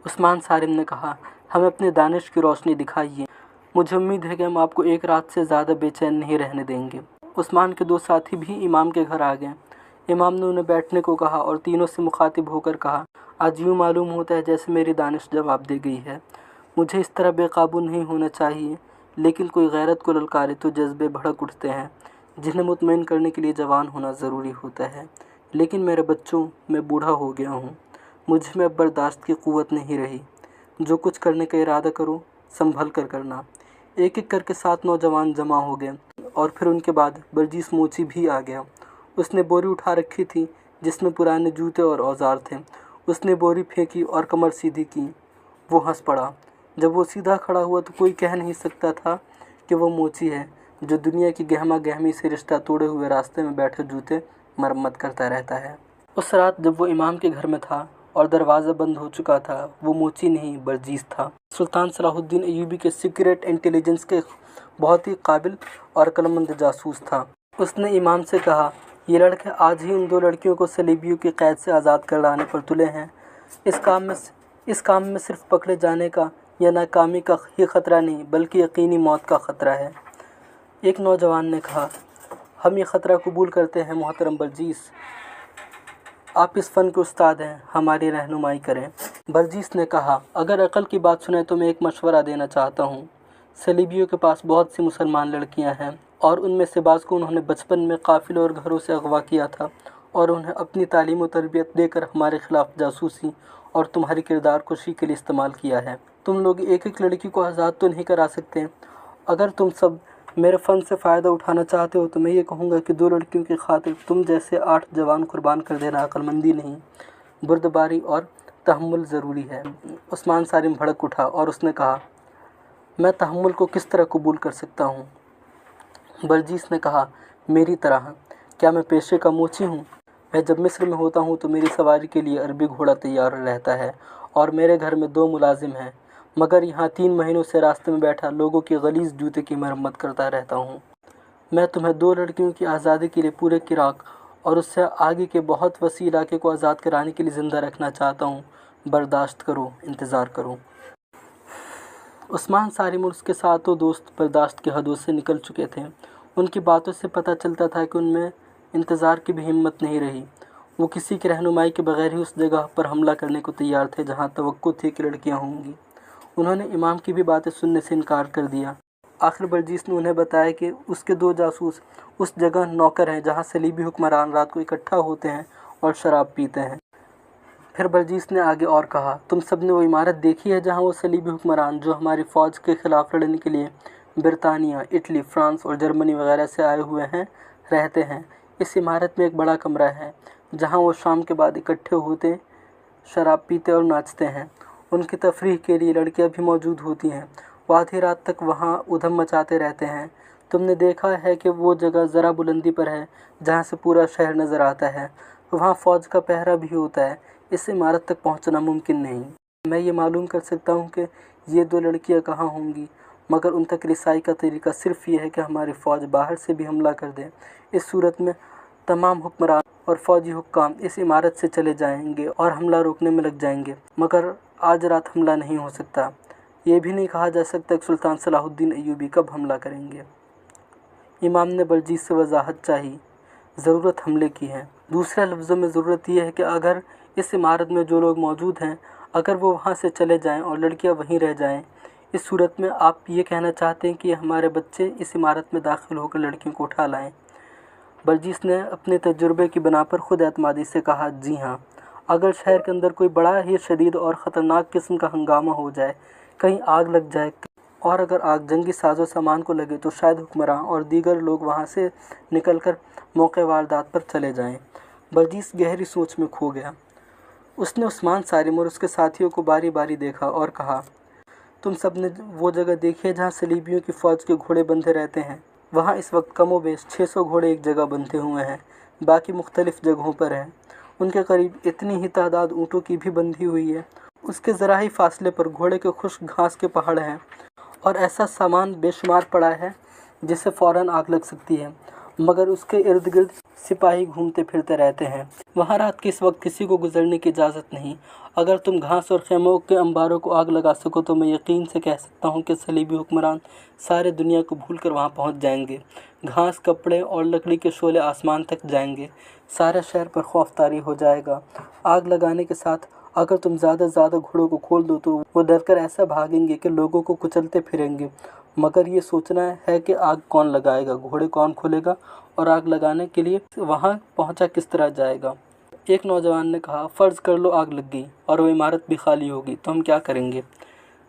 उस्मान सारिम ने कहा, हमें अपने दानिश की रोशनी दिखाइए। मुझे उम्मीद है कि हम आपको एक रात से ज़्यादा बेचैन नहीं रहने देंगे। उस्मान के 2 साथी भी इमाम के घर आ गए। इमाम ने उन्हें बैठने को कहा और तीनों से मुखातिब होकर कहा, आज यूँ मालूम होता है जैसे मेरी दानिश जवाब दे गई है। मुझे इस तरह बेकाबू नहीं होना चाहिए, लेकिन कोई गैरत को ललकारे तो जज्बे भड़क उठते हैं, जिन्हें मुतमईन करने के लिए जवान होना ज़रूरी होता है। लेकिन मेरे बच्चों, मैं बूढ़ा हो गया हूँ। मुझ में अब बर्दाश्त की क़ुव्वत नहीं रही। जो कुछ करने का इरादा करो, संभल कर करना। एक एक करके 7 नौजवान जमा हो गए और फिर उनके बाद बलजीस मोची भी आ गया। उसने बोरी उठा रखी थी जिसमें पुराने जूते और औजार थे। उसने बोरी फेंकी और कमर सीधी की। वो हंस पड़ा। जब वो सीधा खड़ा हुआ तो कोई कह नहीं सकता था कि वो मोची है, जो दुनिया की गहमा गहमी से रिश्ता तोड़े हुए रास्ते में बैठे जूते मरम्मत करता रहता है। उस रात जब वो इमाम के घर में था और दरवाज़ा बंद हो चुका था, वो मोची नहीं बलजीस था। सुल्तान सलाहुद्दीन अय्यूबी के सीक्रेट इंटेलिजेंस के बहुत ही काबिल और अक्लमंद जासूस था। उसने इमाम से कहा, ये लड़के आज ही उन 2 लड़कियों को सलीबियों की कैद से आज़ाद कराने पर तुले हैं। इस काम में सिर्फ पकड़े जाने का या नाकामी का ही ख़तरा नहीं, बल्कि यकीनी मौत का ख़तरा है। एक नौजवान ने कहा, हम ये ख़तरा कबूल करते हैं मोहतरम बलजीस। आप इस फ़न के उस्ताद हैं, हमारी रहनुमाई करें। बलजीस ने कहा, अगर अक़ल की बात सुने तो मैं एक मशवरा देना चाहता हूँ। सलीबियों के पास बहुत सी मुसलमान लड़कियाँ हैं और उनमें से बाज़ को उन्होंने बचपन में काफ़िलों और घरों से अगवा किया था और उन्हें अपनी तालीम और तरबियत देकर हमारे ख़िलाफ़ जासूसी और तुम्हारी किरदार कुशी के लिए इस्तेमाल किया है। तुम लोग एक एक लड़की को आज़ाद तो नहीं करा सकते। अगर तुम सब मेरे फ़न से फ़ायदा उठाना चाहते हो तो मैं ये कहूँगा कि 2 लड़कियों की खातिर तुम जैसे 8 जवान कुर्बान कर देना अक्लमंदी नहीं, बुर्दबारी और तहम्मुल ज़रूरी है। उस्मान सारिम भड़क उठा और उसने कहा, मैं तहम्मुल को किस तरह कबूल कर सकता हूँ? बलजीस ने कहा, मेरी तरह। क्या मैं पेशे का मोची हूँ? मैं जब मिस्र में होता हूँ तो मेरी सवारी के लिए अरबी घोड़ा तैयार रहता है और मेरे घर में 2 मुलाजिम हैं, मगर यहाँ 3 महीनों से रास्ते में बैठा लोगों के गलीज़ जूते की मरम्मत करता रहता हूँ। मैं तुम्हें 2 लड़कियों की आज़ादी के लिए पूरे इराक़ और उससे आगे के बहुत वसी इलाके को आज़ाद कराने के लिए ज़िंदा रखना चाहता हूँ। बर्दाश्त करो, इंतज़ार करो। उस्मान सारिम और उसके 7 दोस्त बर्दाश्त की हदों से निकल चुके थे। उनकी बातों से पता चलता था कि उनमें इंतज़ार की भी हिम्मत नहीं रही। वो किसी की रहनुमाई के बगैर ही उस जगह पर हमला करने को तैयार थे जहाँ तवक्को थी कि लड़कियाँ होंगी। उन्होंने इमाम की भी बातें सुनने से इनकार कर दिया। आखिर बलजीस ने उन्हें बताया कि उसके 2 जासूस उस जगह नौकर हैं जहाँ सलीबी हुक्मरान रात को इकट्ठा होते हैं और शराब पीते हैं। फिर बलजीस ने आगे और कहा, तुम सब ने वो इमारत देखी है जहाँ वो सलीबी हुक्मरान जो हमारी फ़ौज के ख़िलाफ़ लड़ने के लिए बरतानिया, इटली, फ्रांस और जर्मनी वगैरह से आए हुए हैं, रहते हैं। इस इमारत में एक बड़ा कमरा है जहाँ वो शाम के बाद इकट्ठे होते, शराब पीते और नाचते हैं। उनकी तफरीह के लिए लड़कियाँ भी मौजूद होती हैं। वो आधी रात तक वहाँ उधम मचाते रहते हैं। तुमने देखा है कि वो जगह ज़रा बुलंदी पर है जहाँ से पूरा शहर नज़र आता है। वहाँ फ़ौज का पहरा भी होता है। इस इमारत तक पहुँचना मुमकिन नहीं। मैं ये मालूम कर सकता हूँ कि ये 2 लड़कियाँ कहाँ होंगी, मगर उन तक रिसाई का तरीका सिर्फ़ ये है कि हमारी फ़ौज बाहर से भी हमला कर दे। इस सूरत में तमाम हुक्मरान और फ़ौजी हुक्काम इस इमारत से चले जाएंगे और हमला रोकने में लग जाएंगे, मगर आज रात हमला नहीं हो सकता। ये भी नहीं कहा जा सकता कि सुल्तान सलाहुद्दीन अय्यूबी कब हमला करेंगे। इमाम ने बलजीत से वजाहत चाही। ज़रूरत हमले की है। दूसरे लफ्ज़ों में ज़रूरत यह है कि अगर इस इमारत में जो लोग मौजूद हैं, अगर वो वहाँ से चले जाएं और लड़कियाँ वहीं रह जाएं, इस सूरत में आप ये कहना चाहते हैं कि हमारे बच्चे इस इमारत में दाखिल होकर लड़कियों को उठा लाएं। बलजीत ने अपने तजुर्बे की बिना पर खुद एतमादी से कहा, जी हाँ, अगर शहर के अंदर कोई बड़ा ही शदीद और ख़तरनाक किस्म का हंगामा हो जाए, कहीं आग लग जाए, और अगर आग जंगी साजो सामान को लगे तो शायद हुक्मरान और दीगर लोग वहाँ से निकलकर मौके वारदात पर चले जाएं। बलजीत गहरी सोच में खो गया। उसने उस्मान सारिम और उसके साथियों को बारी बारी देखा और कहा, तुम सब ने वो जगह देखी है जहाँ सलीबियों की फ़ौज के घोड़े बंधे रहते हैं। वहाँ इस वक्त कमोबेश 600 घोड़े एक जगह बंधे हुए हैं, बाकी मुख्तलिफ़ जगहों पर हैं। उनके करीब इतनी ही तादाद ऊँटों की भी बंधी हुई है। उसके ज़रा ही फासले पर घोड़े के खुश्क घास के पहाड़ हैं और ऐसा सामान बेशुमार पड़ा है जिससे फ़ौरन आग लग सकती है, मगर उसके इर्द गिर्द सिपाही घूमते फिरते रहते हैं। वहाँ रात के इस वक्त किसी को गुजरने की इजाज़त नहीं। अगर तुम घास और खेमों के अंबारों को आग लगा सको तो मैं यकीन से कह सकता हूँ कि सलीबी हुक्मरान सारे दुनिया को भूल कर वहाँ पहुँच जाएंगे। घास, कपड़े और लकड़ी के शोले आसमान तक जाएंगे। सारे शहर पर खौफ तारी हो जाएगा। आग लगाने के साथ अगर तुम ज़्यादा से ज़्यादा घोड़ों को खोल दो तो वो डर कर ऐसा भागेंगे कि लोगों को कुचलते फिरेंगे। मगर ये सोचना है कि आग कौन लगाएगा, घोड़े कौन खोलेगा और आग लगाने के लिए वहाँ पहुँचा किस तरह जाएगा। एक नौजवान ने कहा, फ़र्ज़ कर लो आग लग गई और वो इमारत भी खाली होगी, तो हम क्या करेंगे?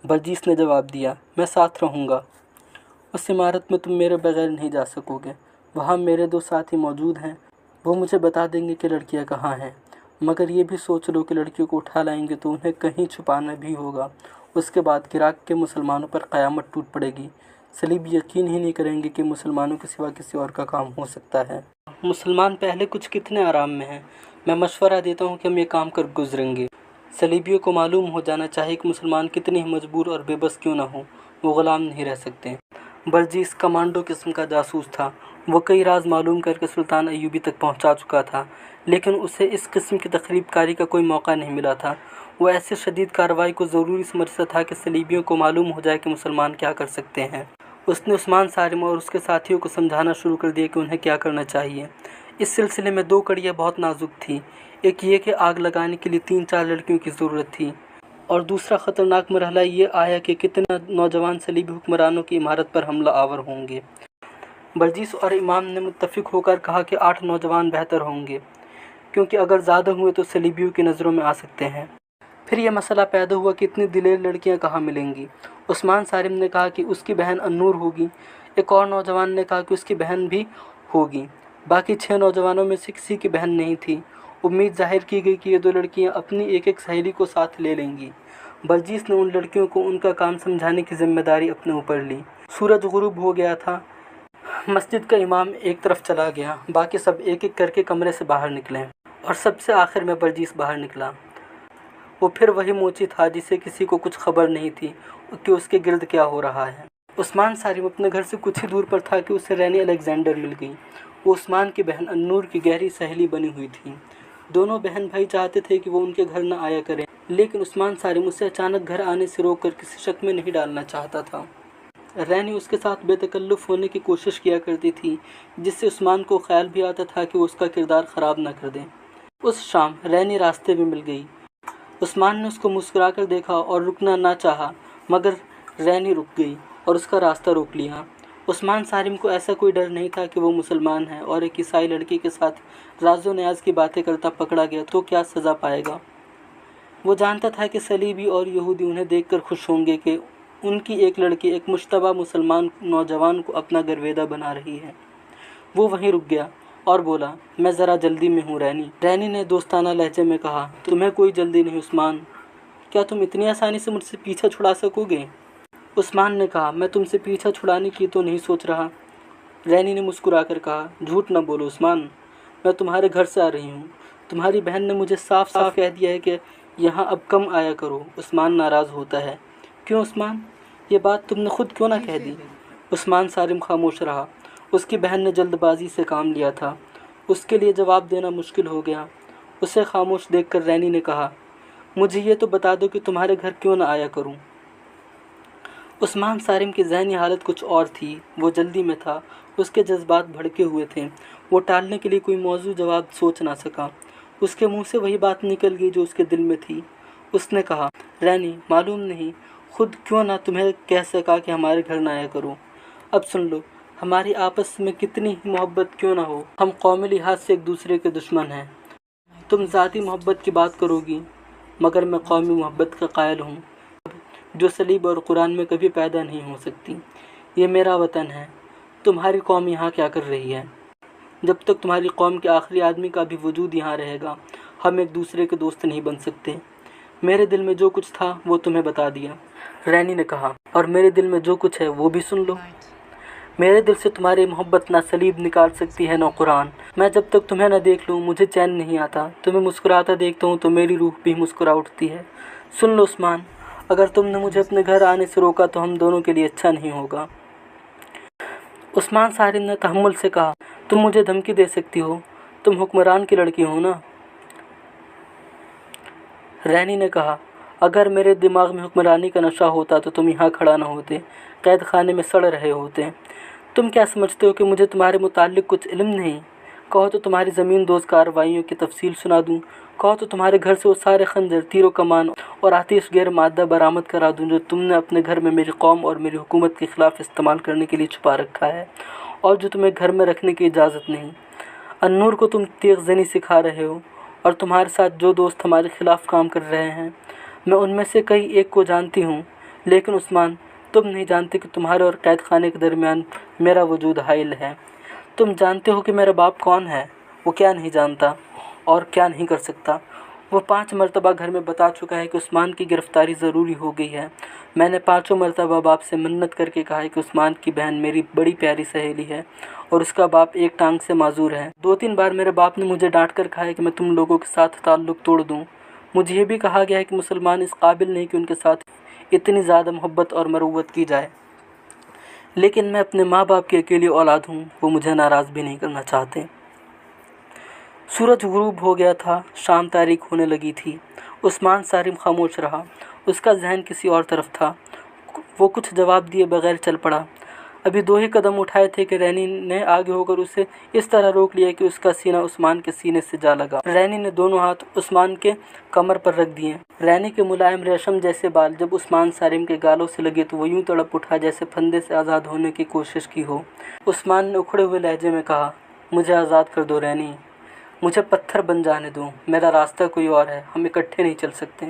बलजीत ने जवाब दिया, मैं साथ रहूँगा। उस इमारत में तुम मेरे बगैर नहीं जा सकोगे। वहाँ मेरे 2 साथी मौजूद हैं, वो मुझे बता देंगे कि लड़कियाँ कहाँ हैं। मगर ये भी सोच लो कि लड़कियों को उठा लाएंगे तो उन्हें कहीं छुपाना भी होगा। उसके बाद इराक़ के मुसलमानों पर क़यामत टूट पड़ेगी। सलीब यकीन ही नहीं करेंगे कि मुसलमानों के सिवा किसी और का काम हो सकता है। मुसलमान पहले कुछ कितने आराम में हैं। मैं मशवरा देता हूँ कि हम ये काम कर गुजरेंगे। सलीबियों को मालूम हो जाना चाहिए कि मुसलमान कितने ही मजबूर और बेबस क्यों ना हो, वो ग़ुलाम नहीं रह सकते। बलजीत कमांडो किस्म का जासूस था। वो कई राज मालूम करके सुल्तान अय्यूबी तक पहुंचा चुका था, लेकिन उसे इस किस्म की तखरीबकारी का कोई मौका नहीं मिला था। वो ऐसे शदीद कार्रवाई को ज़रूरी समझता था कि सलीबियों को मालूम हो जाए कि मुसलमान क्या कर सकते हैं। उसने उस्मान सारिम और उसके साथियों को समझाना शुरू कर दिया कि उन्हें क्या करना चाहिए। इस सिलसिले में 2 कड़ियाँ बहुत नाजुक थी। एक ये कि आग लगाने के लिए 3-4 लड़कियों की ज़रूरत थी, और दूसरा ख़तरनाक मरहला ये आया कि कितना नौजवान सलीबी हुक्मरानों की इमारत पर हमला आवर होंगे। बलजीत और इमाम ने मुत्तफ़िक होकर कहा कि 8 नौजवान बेहतर होंगे, क्योंकि अगर ज़्यादा हुए तो सलीबियों की नज़रों में आ सकते हैं। फिर यह मसला पैदा हुआ कि इतनी दिलेर लड़कियां कहाँ मिलेंगी। उस्मान सारिम ने कहा कि उसकी बहन अन्नूर होगी। एक और नौजवान ने कहा कि उसकी बहन भी होगी। बाकी 6 नौजवानों में से किसी की बहन नहीं थी। उम्मीद जाहिर की गई कि ये 2 लड़कियां अपनी एक सहेली को साथ ले लेंगी। बलजीत ने उन लड़कियों को उनका काम समझाने की जिम्मेदारी अपने ऊपर ली। सूरज गुरूब हो गया था। मस्जिद का इमाम एक तरफ चला गया, बाकी सब एक एक करके कमरे से बाहर निकले और सबसे आखिर में बलजीत बाहर निकला। वो फिर वही मोची था जिसे किसी को कुछ खबर नहीं थी कि उसके गिर्द क्या हो रहा है। उस्मान सारिम अपने घर से कुछ ही दूर पर था कि उसे रैनी अलेक्जेंडर मिल गई। वो उस्मान की बहन अन्नूर की गहरी सहेली बनी हुई थी। दोनों बहन भाई चाहते थे कि वो उनके घर न आया करें, लेकिन उस्मान सारिम उसे अचानक घर आने से रोक कर किसी शक में नहीं डालना चाहता था। रैनी उसके साथ बेतकल्लुफ़ होने की कोशिश किया करती थी, जिससे उस्मान को ख्याल भी आता था कि वो उसका किरदार ख़राब न कर दें। उस शाम रैनी रास्ते में मिल गई। उस्मान ने उसको मुस्कुराकर देखा और रुकना ना चाहा, मगर रैनी रुक गई और उसका रास्ता रोक लिया। उस्मान सारिम को ऐसा कोई डर नहीं था कि वो मुसलमान है और एक ईसाई लड़की के साथ राज़ो न्याज़ की बातें करता पकड़ा गया तो क्या सज़ा पाएगा। वो जानता था कि सलीबी और यहूदी उन्हें देखकर खुश होंगे कि उनकी एक लड़की एक मुश्तबा मुसलमान नौजवान को अपना गर्वेदा बना रही है। वो वहीं रुक गया और बोला, मैं ज़रा जल्दी में हूँ रैनी। रैनी ने दोस्ताना लहजे में कहा, तुम्हें कोई जल्दी नहीं उस्मान, क्या तुम इतनी आसानी से मुझसे पीछा छुड़ा सकोगे? عثمان نے کہا میں تم سے پیچھا چھڑانے کی تو نہیں سوچ رہا۔ رینی نے مسکرا کر کہا جھوٹ نہ بولو عثمان، میں تمہارے گھر سے آ رہی ہوں، تمہاری بہن نے مجھے صاف صاف کہہ دیا ہے کہ یہاں اب کم آیا کرو۔ عثمان ناراض ہوتا ہے کیوں عثمان، یہ بات تم نے خود کیوں نہ کہہ دی؟ عثمان صارم خاموش رہا، اس کی بہن نے جلد بازی سے کام لیا تھا، اس کے لیے جواب دینا مشکل ہو گیا۔ اسے خاموش دیکھ کر رینی نے کہا مجھے یہ تو بتا دو کہ تمہارے گھر کیوں نہ آیا کروں۔ عثمان صارم کی ذہنی حالت کچھ اور تھی، وہ جلدی میں تھا، اس کے جذبات بھڑکے ہوئے تھے، وہ ٹالنے کے لیے کوئی موضوع جواب سوچ نہ سکا، اس کے منہ سے وہی بات نکل گئی جو اس کے دل میں تھی۔ اس نے کہا رینی معلوم نہیں خود کیوں نہ تمہیں کہہ سکا کہ ہمارے گھر نہ آیا کرو۔ اب سن لو، ہماری آپس میں کتنی ہی محبت کیوں نہ ہو، ہم قومی لحاظ سے ایک دوسرے کے دشمن ہیں۔ تم ذاتی محبت کی بات کرو گی مگر میں قومی محبت کا قائل ہوں جو صلیب اور قرآن میں کبھی پیدا نہیں ہو سکتی۔ یہ میرا وطن ہے، تمہاری قوم یہاں کیا کر رہی ہے؟ جب تک تمہاری قوم کے آخری آدمی کا بھی وجود یہاں رہے گا ہم ایک دوسرے کے دوست نہیں بن سکتے۔ میرے دل میں جو کچھ تھا وہ تمہیں بتا دیا، رینی نے کہا، اور میرے دل میں جو کچھ ہے وہ بھی سن لو۔ میرے دل سے تمہاری محبت نہ صلیب نکال سکتی ہے نہ قرآن۔ میں جب تک تمہیں نہ دیکھ لوں مجھے چین نہیں آتا، تمہیں مسکراتا دیکھتا ہوں تو میری روح بھی مسکرا اٹھتی ہے۔ سن لو عثمان، اگر تم نے مجھے اپنے گھر آنے سے روکا تو ہم دونوں کے لیے اچھا نہیں ہوگا۔ عثمان صارم نے تحمل سے کہا تم مجھے دھمکی دے سکتی ہو، تم حکمران کی لڑکی ہو نا؟ رینی نے کہا اگر میرے دماغ میں حکمرانی کا نشہ ہوتا تو تم یہاں کھڑا نہ ہوتے، قید خانے میں سڑ رہے ہوتے۔ تم کیا سمجھتے ہو کہ مجھے تمہارے متعلق کچھ علم نہیں؟ کہو تو تمہاری زمین دوز کارروائیوں کی تفصیل سنا دوں، کہو تو تمہارے گھر سے وہ سارے خنجر، تیر و کمان اور آتش گیر مادہ برآمد کرا دوں جو تم نے اپنے گھر میں میری قوم اور میری حکومت کے خلاف استعمال کرنے کے لیے چھپا رکھا ہے اور جو تمہیں گھر میں رکھنے کی اجازت نہیں۔ النور کو تم تیغ زنی سکھا رہے ہو اور تمہارے ساتھ جو دوست ہمارے خلاف کام کر رہے ہیں میں ان میں سے کئی ایک کو جانتی ہوں، لیکن عثمان تم نہیں جانتے کہ تمہارے اور قید خانے کے درمیان میرا وجود حائل ہے۔ تم جانتے ہو کہ میرا باپ کون ہے؟ وہ کیا نہیں جانتا اور کیا نہیں کر سکتا؟ وہ 5 مرتبہ گھر میں بتا چکا ہے کہ عثمان کی گرفتاری ضروری ہو گئی ہے۔ میں نے 5 مرتبہ باپ سے منت کر کے کہا ہے کہ عثمان کی بہن میری بڑی پیاری سہیلی ہے اور اس کا باپ ایک ٹانگ سے معذور ہے۔ 2-3 بار میرے باپ نے مجھے ڈانٹ کر کہا ہے کہ میں تم لوگوں کے ساتھ تعلق توڑ دوں۔ مجھے یہ بھی کہا گیا ہے کہ مسلمان اس قابل نہیں کہ ان کے ساتھ اتنی زیادہ محبت اور مروت کی جائے، لیکن میں اپنے ماں باپ کی اکیلی اولاد ہوں، وہ مجھے ناراض بھی نہیں کرنا چاہتے۔ سورج غروب ہو گیا تھا، شام تاریک ہونے لگی تھی۔ عثمان صارم خاموش رہا، اس کا ذہن کسی اور طرف تھا۔ وہ کچھ جواب دیے بغیر چل پڑا۔ ابھی 2 ہی قدم اٹھائے تھے کہ رینی نے آگے ہو کر اسے اس طرح روک لیا کہ اس کا سینہ عثمان کے سینے سے جا لگا۔ رینی نے دونوں ہاتھ عثمان کے کمر پر رکھ دیے۔ رینی کے ملائم ریشم جیسے بال جب عثمان صارم کے گالوں سے لگے تو وہ یوں تڑپ اٹھا جیسے پھندے سے آزاد ہونے کی کوشش کی ہو۔ عثمان نے اکھڑے ہوئے لہجے میں کہا مجھے آزاد کر دو رینی، مجھے پتھر بن جانے دو، میرا راستہ کوئی اور ہے، ہم اکٹھے نہیں چل سکتے۔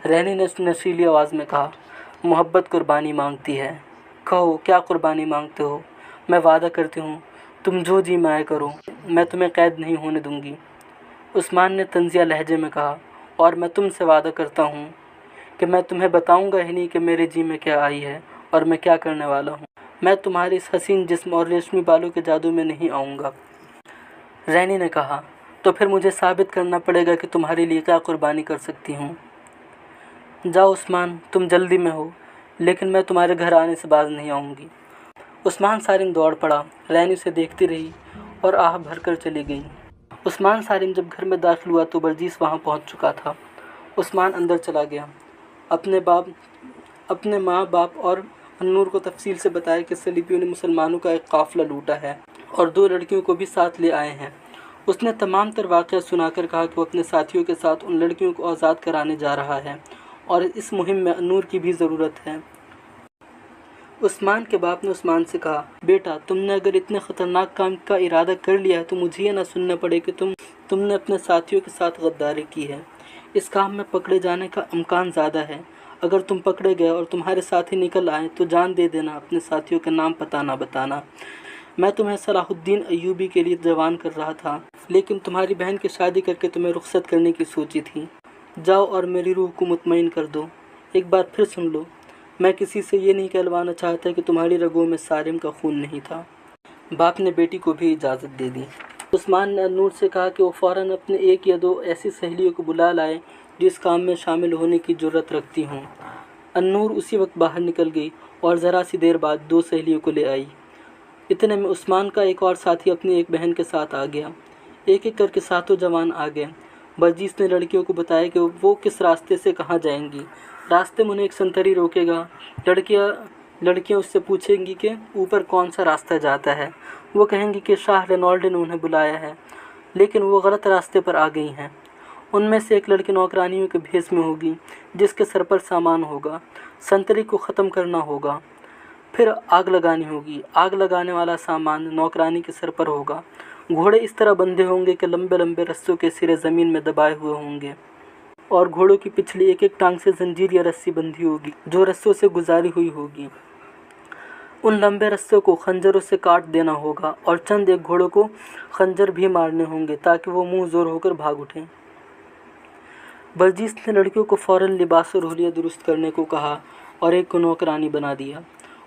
رینی نے نشیلی آواز میں کہا محبت قربانی مانگتی ہے، کہو کیا قربانی مانگتے ہو؟ میں وعدہ کرتی ہوں تم جو جی مائے کرو، میں تمہیں قید نہیں ہونے دوں گی۔ عثمان نے طنزیہ لہجے میں کہا اور میں تم سے وعدہ کرتا ہوں کہ میں تمہیں بتاؤں گا ہی نہیں کہ میرے جی میں کیا آئی ہے اور میں کیا کرنے والا ہوں۔ میں تمہارے اس حسین جسم اور ریشمی بالوں کے جادو میں نہیں آؤں گا۔ رینی نے کہا تو پھر مجھے ثابت کرنا پڑے گا کہ تمہارے لیے کیا قربانی کر سکتی ہوں۔ جاؤ عثمان، تم جلدی میں ہو لیکن میں تمہارے گھر آنے سے باز نہیں آؤں گی۔ عثمان صارم دوڑ پڑا، رینی اسے دیکھتی رہی اور آہ بھر کر چلی گئی۔ عثمان صارم جب گھر میں داخل ہوا تو برجیس وہاں پہنچ چکا تھا۔ عثمان اندر چلا گیا، اپنے ماں باپ اور النور کو تفصیل سے بتایا کہ صلیبیوں نے مسلمانوں کا ایک قافلہ لوٹا ہے اور 2 لڑکیوں کو بھی ساتھ لے آئے ہیں۔ اس نے تمام تر واقعہ سنا کر کہا کہ وہ اپنے ساتھیوں کے ساتھ ان لڑکیوں کو آزاد کرانے جا رہا ہے اور اس مہم میں النور کی بھی ضرورت ہے۔ عثمان کے باپ نے عثمان سے کہا بیٹا تم نے اگر اتنے خطرناک کام کا ارادہ کر لیا ہے تو مجھے یہ نہ سننا پڑے کہ تم نے اپنے ساتھیوں کے ساتھ غداری کی ہے۔ اس کام میں پکڑے جانے کا امکان زیادہ ہے۔ اگر تم پکڑے گئے اور تمہارے ساتھی نکل آئے تو جان دے دینا، اپنے ساتھیوں کے نام پتہ نہ بتانا۔ میں تمہیں صلاح الدین ایوبی کے لیے جوان کر رہا تھا لیکن تمہاری بہن کی شادی کر کے تمہیں رخصت کرنے کی سوچی تھی۔ جاؤ اور میری روح کو مطمئن کر دو۔ ایک بار پھر سن لو، मैं किसी से ये नहीं कहलवाना चाहता कि तुम्हारी रगों में सारिम का खून नहीं था। बाप ने बेटी को भी इजाज़त दे दी। उस्मान ने अन्नूर से कहा कि वो फ़ौरन अपने 1 या 2 ऐसी सहेलियों को बुला लाए जो इस काम में शामिल होने की जुर्रत रखती हों। अन्नूर उसी वक्त बाहर निकल गई और ज़रा सी देर बाद 2 सहेलियों को ले आई। इतने में उस्मान का एक और साथी अपनी एक बहन के साथ आ गया। एक एक करके 7 जवान आ गए। बर्जीस ने लड़कियों को बताया कि वो किस रास्ते से कहाँ जाएंगी। रास्ते में उन्हें एक संतरी रोकेगा। लड़कियाँ उससे पूछेंगी कि ऊपर कौन सा रास्ता जाता है। वो कहेंगी कि शाह रेनॉल्ड ने उन्हें बुलाया है, लेकिन वो गलत रास्ते पर आ गई हैं। उनमें से एक लड़की नौकरानियों के भेष में होगी जिसके सर पर सामान होगा। संतरी को ख़त्म करना होगा, फिर आग लगानी होगी। आग लगाने वाला सामान नौकरानी के सर पर होगा। घोड़े इस तरह बंधे होंगे कि लंबे लंबे रस्सों के सिरे ज़मीन में दबाए हुए होंगे और घोड़ों की पिछली एक एक टांग से जंजीर या रस्सी बंधी होगी जो रस्सों से गुजारी हुई होगी। उन लंबे रस्सों को खंजरों से काट देना होगा और चंद एक घोड़ों को खंजर भी मारने होंगे ताकि वो मुंह जोर होकर भाग उठें। बर्जीस ने लड़कियों को फ़ौरन लिबास और हुलिया दुरुस्त करने को कहा और एक को नौकरानी बना दिया।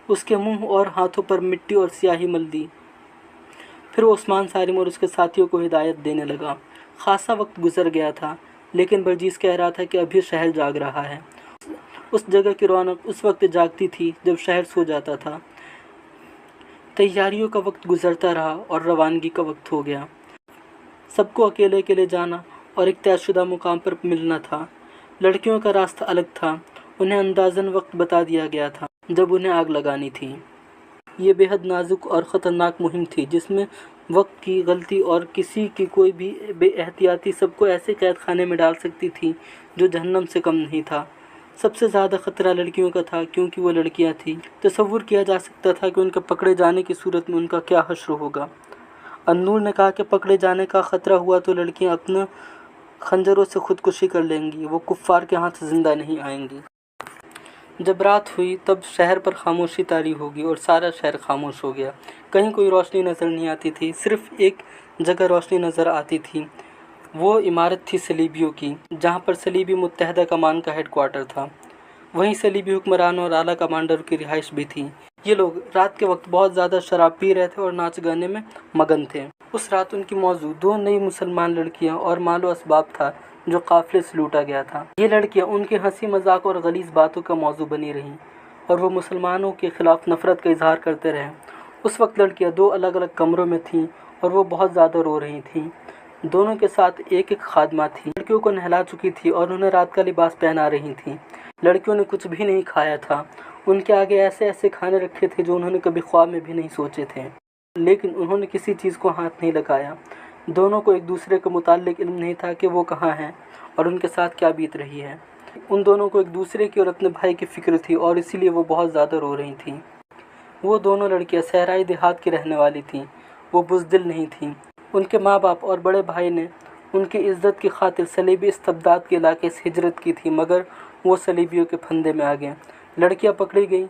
उसके मुंह और हाथों पर मिट्टी और स्याही मल दी। फिर वो उस्मान सारिम और उसके साथियों को हिदायत देने लगा। खासा वक्त गुजर गया था, लेकिन बर्जीस कह रहा था कि अभी शहर जाग रहा है। उस जगह की रौनक उस वक्त जागती थी जब शहर सो जाता था। तैयारियों का वक्त गुजरता रहा और रवानगी का वक्त हो गया। सबको अकेले अकेले जाना और एक तयशुदा मुकाम पर मिलना था। लड़कियों का रास्ता अलग था। उन्हें अंदाज़न वक्त बता दिया गया था जब उन्हें आग लगानी थी। ये बेहद नाजुक और ख़तरनाक मुहिम थी जिसमें वक्त की गलती और किसी की कोई भी बेएहतियाती सबको ऐसे कैद खाने में डाल सकती थी जो जहन्नम से कम नहीं था। सबसे ज़्यादा ख़तरा लड़कियों का था क्योंकि वो लड़कियां थीं। तसव्वुर किया जा सकता था कि उनके पकड़े जाने की सूरत में उनका क्या हश्र होगा। अन्नूर ने कहा कि पकड़े जाने का ख़तरा हुआ तो लड़कियां अपने खंजरों से खुदकुशी कर लेंगी। वो कुफ्फार के हाथ ज़िंदा नहीं आएंगी। जब रात हुई तब शहर पर खामोशी तारी होगी और सारा शहर खामोश हो गया। कहीं कोई रोशनी नज़र नहीं आती थी। सिर्फ एक जगह रोशनी नज़र आती थी। वो इमारत थी सलीबियों की, जहाँ पर सलीबी मुत्तहदा कमान का हेडक्वार्टर था। वहीं सलीबी हुक्मरान और आला कमांडर की रिहाइश भी थी। ये लोग रात के वक्त बहुत ज़्यादा शराब पी रहे थे और नाच गाने में मगन थे। उस रात उनकी मौजू 2 नई मुसलमान लड़कियाँ और मालो असबाब था जो काफ़िले से लूटा गया था। ये लड़कियाँ उनके हंसी मजाक और गलीज़ बातों का मौजू बनी रहीं और वो मुसलमानों के ख़िलाफ़ नफ़रत का इजहार करते रहे। उस वक्त लड़कियाँ 2 अलग अलग कमरों में थीं और वो बहुत ज़्यादा रो रही थीं। दोनों के साथ एक एक खादमा थी। लड़कियों को नहला चुकी थी और उन्हें रात का लिबास पहना रही थी। लड़कियों ने कुछ भी नहीं खाया था। उनके आगे ऐसे ऐसे खाने रखे थे जो उन्होंने कभी ख्वाब में भी नहीं सोचे थे, लेकिन उन्होंने किसी चीज़ को हाथ नहीं लगाया। दोनों को एक दूसरे के मुताल्लिक इल्म नहीं था कि वो कहाँ हैं और उनके साथ क्या बीत रही है। उन दोनों को एक दूसरे की और अपने भाई की फ़िक्र थी और इसीलिए वो बहुत ज़्यादा रो रही थीं। वो दोनों लड़कियाँ सहराई देहात की रहने वाली थीं। वो बुज़दिल नहीं थीं। उनके माँ बाप और बड़े भाई ने उनकी इज़्ज़त की खातिर सलीबी इस्तबदाद के इलाके से हिजरत की थी, मगर वो सलीबियों के फंदे में आ गए। लड़कियाँ पकड़ी गईं,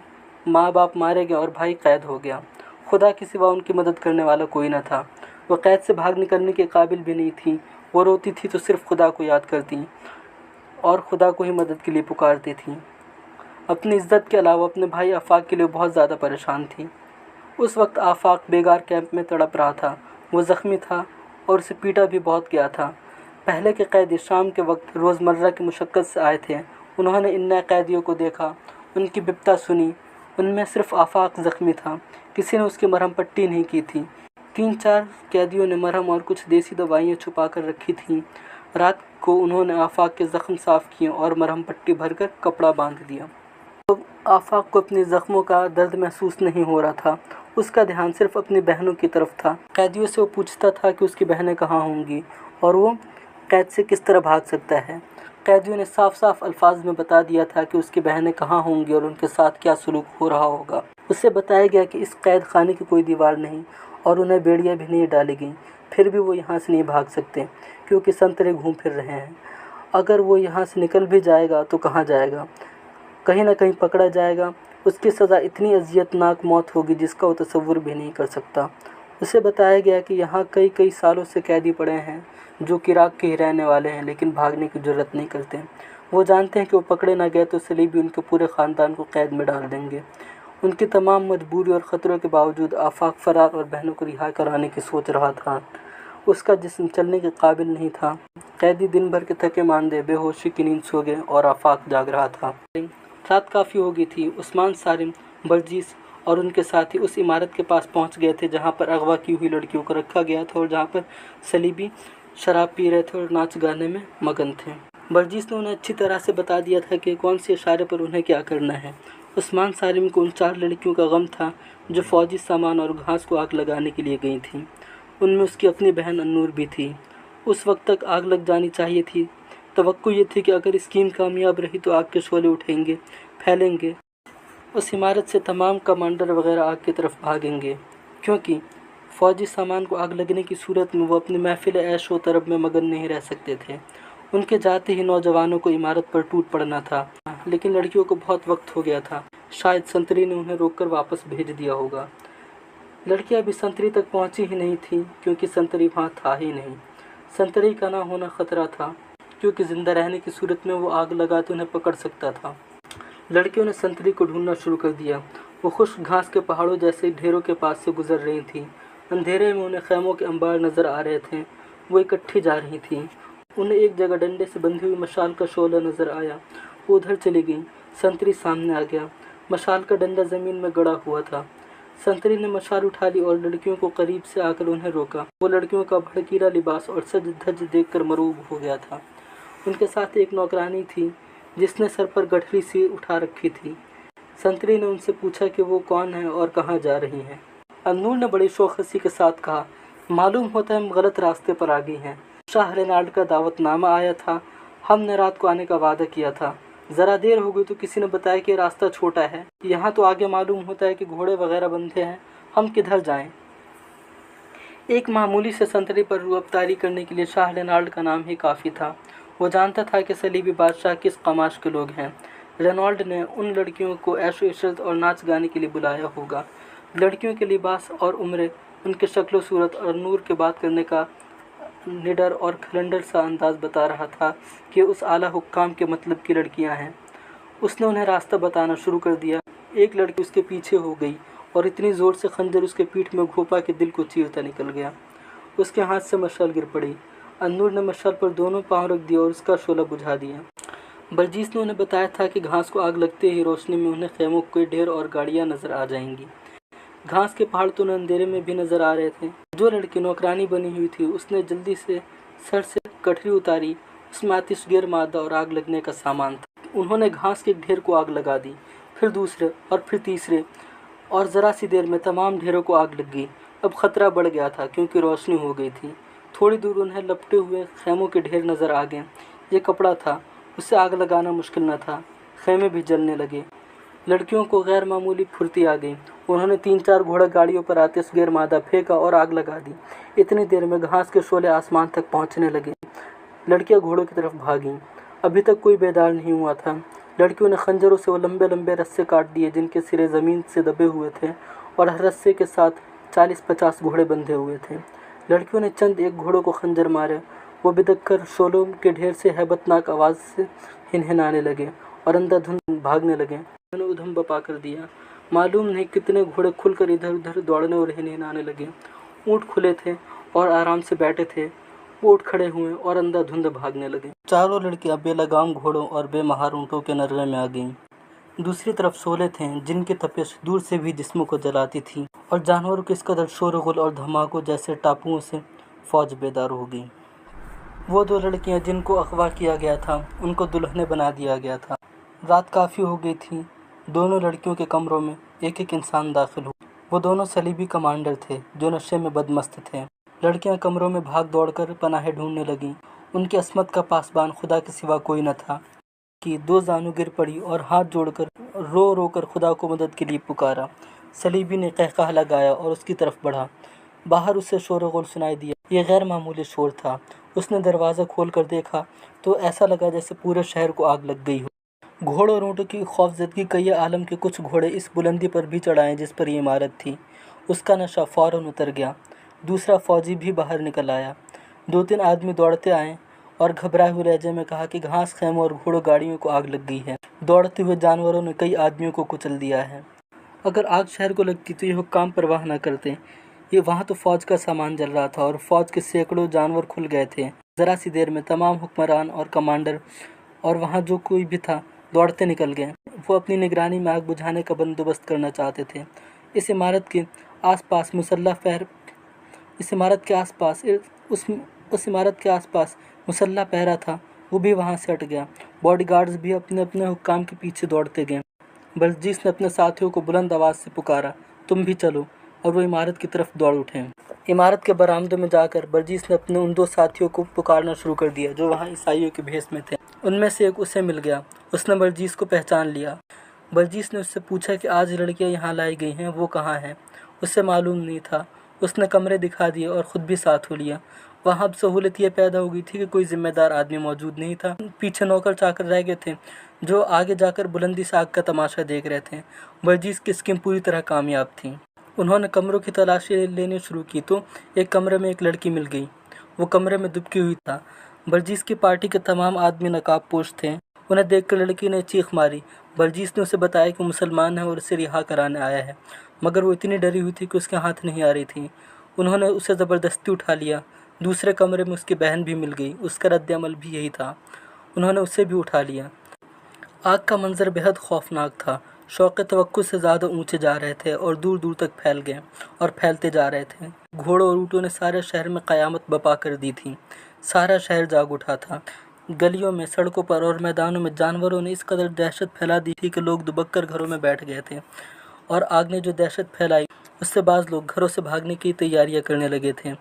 माँ बाप मारे गए और भाई कैद हो गया। खुदा के सिवा उनकी मदद करने वाला कोई न था। वो कैद से भाग निकलने के काबिल भी नहीं थी। वो रोती थी तो सिर्फ खुदा को याद करती और खुदा को ही मदद के लिए पुकारती थी। अपनी इज़्ज़त के अलावा अपने भाई आफाक के लिए बहुत ज़्यादा परेशान थी। उस वक्त आफाक बेगार कैंप में तड़प रहा था। वो ज़ख्मी था और उसे पीटा भी बहुत गया था। पहले के कैदी शाम के वक्त रोज़मर्रा की मुशक्क़त से आए थे। उन्होंने इन नए कैदियों को देखा, उनकी बिपता सुनी। उनमें सिर्फ आफाक ज़ख्मी था। किसी ने उसकी मरहम पट्टी नहीं की थी। 3-4 कैदियों ने मरहम और कुछ देसी दवाइयाँ छुपा कर रखी थीं। रात को उन्होंने आफाक के ज़ख्म साफ़ किए और मरहम पट्टी भरकर कपड़ा बांध दिया। तो आफाक को अपने ज़ख्मों का दर्द महसूस नहीं हो रहा था। उसका ध्यान सिर्फ अपनी बहनों की तरफ था। कैदियों से वो पूछता था कि उसकी बहनें कहाँ होंगी और वो कैद से किस तरह भाग सकता है। कैदियों ने साफ साफ अल्फाज में बता दिया था कि उसकी बहनें कहाँ होंगी और उनके साथ क्या सलूक हो रहा होगा। उससे बताया गया कि इस कैद खाने की कोई दीवार नहीं और उन्हें बेड़ियाँ भी नहीं डाली गईं। फिर भी वो यहाँ से नहीं भाग सकते क्योंकि संतरे घूम फिर रहे हैं। अगर वो यहाँ से निकल भी जाएगा तो कहाँ जाएगा, कहीं ना कहीं पकड़ा जाएगा। उसकी सज़ा इतनी अजियतनाक मौत होगी जिसका वो तसव्वुर भी नहीं कर सकता। اسے بتایا گیا کہ یہاں کئی سالوں سے قیدی پڑے ہیں جو کہ عراق کے ہی رہنے والے ہیں، لیکن بھاگنے کی جرات نہیں کرتے۔ وہ جانتے ہیں کہ وہ پکڑے نہ گئے تو صلیبی ان کے پورے خاندان کو قید میں ڈال دیں گے۔ ان کی تمام مجبوری اور خطروں کے باوجود آفاق فرار اور بہنوں کو رہا کرانے کی سوچ رہا تھا۔ اس کا جسم چلنے کے قابل نہیں تھا۔ قیدی دن بھر کے تھکے ماندے بے ہوشی کی نیند سو گئے اور آفاق جاگ رہا تھا۔ رات کافی ہو گئی تھی۔ عثمان سالم، برجیس اور ان کے ساتھی اس عمارت کے پاس پہنچ گئے تھے جہاں پر اغوا کی ہوئی لڑکیوں کو رکھا گیا تھا اور جہاں پر صلیبی شراب پی رہے تھے اور ناچ گانے میں مگن تھے۔ برجیس نے انہیں اچھی طرح سے بتا دیا تھا کہ کون سے اشارے پر انہیں کیا کرنا ہے۔ عثمان سالم کو ان 4 لڑکیوں کا غم تھا جو فوجی سامان اور گھاس کو آگ لگانے کے لیے گئی تھیں۔ ان میں اس کی اپنی بہن النور بھی تھی۔ اس وقت تک آگ لگ جانی چاہیے تھی۔ توقع یہ تھی کہ اگر اسکیم کامیاب رہی تو آگ کے شعلے اٹھیں گے، پھیلیں گے۔ اس عمارت سے تمام کمانڈر وغیرہ آگ کی طرف بھاگیں گے، کیونکہ فوجی سامان کو آگ لگنے کی صورت میں وہ اپنی محفل عیش و طرب میں مگن نہیں رہ سکتے تھے۔ ان کے جاتے ہی نوجوانوں کو عمارت پر ٹوٹ پڑنا تھا، لیکن لڑکیوں کو بہت وقت ہو گیا تھا۔ شاید سنتری نے انہیں روک کر واپس بھیج دیا ہوگا۔ لڑکیاں ابھی سنتری تک پہنچی ہی نہیں تھیں کیونکہ سنتری وہاں تھا ہی نہیں۔ سنتری کا نہ ہونا خطرہ تھا کیونکہ زندہ رہنے کی صورت میں وہ آگ لگاتے انہیں پکڑ سکتا تھا۔ لڑکیوں نے سنتری کو ڈھونڈنا شروع کر دیا۔ وہ خشک گھاس کے پہاڑوں جیسے ڈھیروں کے پاس سے گزر رہی تھیں۔ اندھیرے میں انہیں خیموں کے انبار نظر آ رہے تھے۔ وہ اکٹھی جا رہی تھیں۔ انہیں ایک جگہ ڈنڈے سے بندھی ہوئی مشال کا شعلہ نظر آیا۔ وہ ادھر چلی گئیں۔ سنتری سامنے آ گیا۔ مشال کا ڈنڈا زمین میں گڑا ہوا تھا۔ سنتری نے مشال اٹھا لی اور لڑکیوں کو قریب سے آ کر انہیں روکا۔ وہ لڑکیوں کا بھڑکیلا لباس اور سج دھج دیکھ کر مرعوب ہو گیا تھا۔ ان کے ساتھ ایک نوکرانی تھی جس نے سر پر گٹھری سی اٹھا رکھی تھی۔ سنتری نے ان سے پوچھا کہ وہ کون ہیں اور کہاں جا رہی ہیں۔ النور نے بڑی شوق ہنسی کے ساتھ کہا، معلوم ہوتا ہے ہم غلط راستے پر آ گئی ہیں۔ شاہ رینالڈ کا دعوت نامہ آیا تھا۔ ہم نے رات کو آنے کا وعدہ کیا تھا۔ ذرا دیر ہو گئی تو کسی نے بتایا کہ راستہ چھوٹا ہے، یہاں تو آگے معلوم ہوتا ہے کہ گھوڑے وغیرہ بندھے ہیں، ہم کدھر جائیں؟ ایک معمولی سے سنتری پر روابطاری کرنے کے لیے شاہ رینالڈ کا نام ہی کافی تھا۔ وہ جانتا تھا کہ صلیبی بادشاہ کس قماش کے لوگ ہیں۔ رینالڈ نے ان لڑکیوں کو عیش و عشرت اور ناچ گانے کے لیے بلایا ہوگا۔ لڑکیوں کے لباس اور عمریں، ان کے شکل و صورت اور نور کے بات کرنے کا نڈر اور کھلنڈر سا انداز بتا رہا تھا کہ اس اعلیٰ حکام کے مطلب کی لڑکیاں ہیں۔ اس نے انہیں راستہ بتانا شروع کر دیا۔ ایک لڑکی اس کے پیچھے ہو گئی اور اتنی زور سے خنجر اس کے پیٹھ میں گھونپا کہ دل کو چیرتا نکل گیا۔ اس کے ہاتھ سے مشعل گر پڑی۔ النور نے مشعل پر دونوں پاؤں رکھ دیا اور اس کا شعلہ بجھا دیا۔ برجیس نے انہیں بتایا تھا کہ گھاس کو آگ لگتے ہی روشنی میں انہیں خیموں کے ڈھیر اور گاڑیاں نظر آ جائیں گی۔ گھاس کے پہاڑ تو انہیں اندھیرے میں بھی نظر آ رہے تھے۔ جو لڑکی نوکرانی بنی ہوئی تھی اس نے جلدی سے سر سے گٹھری اتاری۔ اس میں آتش گیر مادہ اور آگ لگنے کا سامان تھا۔ انہوں نے گھاس کے ڈھیر کو آگ لگا دی، پھر دوسرے اور پھر تیسرے، اور ذرا سی دیر میں تمام ڈھیروں کو آگ لگ گئی۔ اب خطرہ بڑھ گیا تھا کیونکہ روشنی ہو گئی تھی۔ تھوڑی دور انہیں لپٹے ہوئے خیموں کے ڈھیر نظر آ گئے۔ یہ کپڑا تھا، اسے آگ لگانا مشکل نہ تھا۔ خیمے بھی جلنے لگے۔ لڑکیوں کو غیر معمولی پھرتی آ گئی۔ انہوں نے 3-4 گھوڑا گاڑیوں پر آتش گیر مادہ پھینکا اور آگ لگا دی۔ اتنی دیر میں گھاس کے شعلے آسمان تک پہنچنے لگے۔ لڑکیاں گھوڑوں کی طرف بھاگیں۔ ابھی تک کوئی بیدار نہیں ہوا تھا۔ لڑکیوں نے خنجروں سے وہ لمبے لمبے رسے کاٹ دیے جن کے سرے زمین سے دبے ہوئے تھے اور ہر رسے کے ساتھ 40-50 گھوڑے بندھے ہوئے تھے۔ لڑکیوں نے چند ایک گھوڑوں کو خنجر مارے۔ وہ بدک کر شعلوں کے ڈھیر سے ہیبت ناک آواز سے ہنہنانے لگے اور اندھا دھند بھاگنے لگے۔ انہوں نے ادھم بپا کر دیا۔ معلوم نہیں کتنے گھوڑے کھل کر ادھر ادھر دوڑنے اور ہنہنانے لگے۔ اونٹ کھلے تھے اور آرام سے بیٹھے تھے۔ وہ اٹھ کھڑے ہوئے اور اندھا دھند بھاگنے لگے۔ چاروں لڑکیاں بے لگام گھوڑوں اور بے مہار اونٹوں کے نرغے میں آ گئیں۔ دوسری طرف شعلے تھے جن کی تپش دور سے بھی جسموں کو جلاتی تھی اور جانوروں کے اس قدر شور و غل اور دھماکوں جیسے ٹاپوؤں سے فوج بیدار ہو گئی۔ وہ 2 لڑکیاں جن کو اغوا کیا گیا تھا ان کو دلہنیں بنا دیا گیا تھا۔ رات کافی ہو گئی تھی۔ دونوں لڑکیوں کے کمروں میں ایک ایک انسان داخل ہوا۔ وہ دونوں صلیبی کمانڈر تھے جو نشے میں بدمست تھے۔ لڑکیاں کمروں میں بھاگ دوڑ کر پناہیں ڈھونڈنے لگیں۔ ان کی عصمت کا پاسبان خدا کے سوا کوئی نہ تھا کہ 2 زانو گر پڑی اور ہاتھ جوڑ کر رو رو کر خدا کو مدد کے لیے پکارا۔ صلیبی نے قہقہہ لگایا اور اس کی طرف بڑھا۔ باہر اسے شور و غل سنائی دیا۔ یہ غیر معمولی شور تھا۔ اس نے دروازہ کھول کر دیکھا تو ایسا لگا جیسے پورے شہر کو آگ لگ گئی ہو۔ گھوڑوں اور اونٹوں کی خوفزدگی کا یہ عالم کہ کچھ گھوڑے اس بلندی پر بھی چڑھ آئے جس پر یہ عمارت تھی۔ اس کا نشہ فوراً اتر گیا۔ दूसरा फौजी भी बाहर निकल आया। 2-3 आदमी दौड़ते आए और घबराए हुए लहजे में कहा कि घास खेमों और घोड़ों गाड़ियों को आग लग गई है। दौड़ते हुए जानवरों ने कई आदमियों को कुचल दिया है। अगर आग शहर को लगती तो ये हुक्काम परवाह न करते। ये वहाँ तो फौज का सामान जल रहा था और फौज के सैकड़ों जानवर खुल गए थे। ज़रा सी देर में तमाम हुक्मरान और कमांडर और वहाँ जो कोई भी था दौड़ते निकल गए। वो अपनी निगरानी में आग बुझाने का बंदोबस्त करना चाहते थे। इस इमारत के आसपास मुसल्ला पहरा था, वो भी वहाँ से हट गया। बॉडीगार्ड्स भी अपने अपने हुक्काम के पीछे दौड़ते गए। बलजीस ने अपने साथियों को बुलंद आवाज़ से पुकारा, तुम भी चलो, और वो इमारत की तरफ दौड़ उठे। इमारत के बरामदे में जाकर बलजीस ने अपने उन 2 साथियों को पुकारना शुरू कर दिया जो वहाँ ईसाइयों के भेष में थे। उनमें से एक उसे मिल गया। उसने बलजीस को पहचान लिया। बलजीस ने उससे पूछा कि आज लड़कियाँ यहाँ लाई गई हैं, वो कहाँ हैं? उसे मालूम नहीं था। उसने कमरे दिखा दिए और ख़ुद भी साथ हो लिया। वहाँ अब सहूलत ये पैदा हो गई थी कि कोई ज़िम्मेदार आदमी मौजूद नहीं था। पीछे नौकर चाकर रह गए थे जो आगे जाकर बुलंदी से आग का तमाशा देख रहे थे। बलजीस की स्कीम पूरी तरह कामयाब थी। उन्होंने कमरों की तलाशी लेनी शुरू की तो एक कमरे में एक लड़की मिल गई। वो कमरे में दुबकी हुई था। बलजीस की पार्टी के तमाम आदमी नकाबपोश थे। उन्हें देखकर लड़की ने चीख मारी। बलजीस ने उसे बताया कि मुसलमान है और उसे रिहा कराने आया है, मगर वो इतनी डरी हुई थी कि उसके हाथ नहीं आ रही थी। उन्होंने उसे ज़बरदस्ती उठा लिया। दूसरे कमरे में उसकी बहन भी मिल गई। उसका रद्द-ए-अमल भी यही था। उन्होंने उसे भी उठा लिया। आग का मंजर बेहद खौफनाक था। शौक़ तवक्कुल से ज़्यादा ऊंचे जा रहे थे और दूर दूर तक फैल गए और फैलते जा रहे थे। घोड़ों और ऊँटों ने सारे शहर में क़यामत बपा कर दी थी। सारा शहर जाग उठा था। गलियों में, सड़कों पर और मैदानों में जानवरों ने इस कदर दहशत फैला दी थी कि लोग दुबक कर घरों में बैठ गए थे। और आग ने जो दहशत फैलाई उससे बाज़ लोग घरों से भागने की तैयारियां करने लगे थे।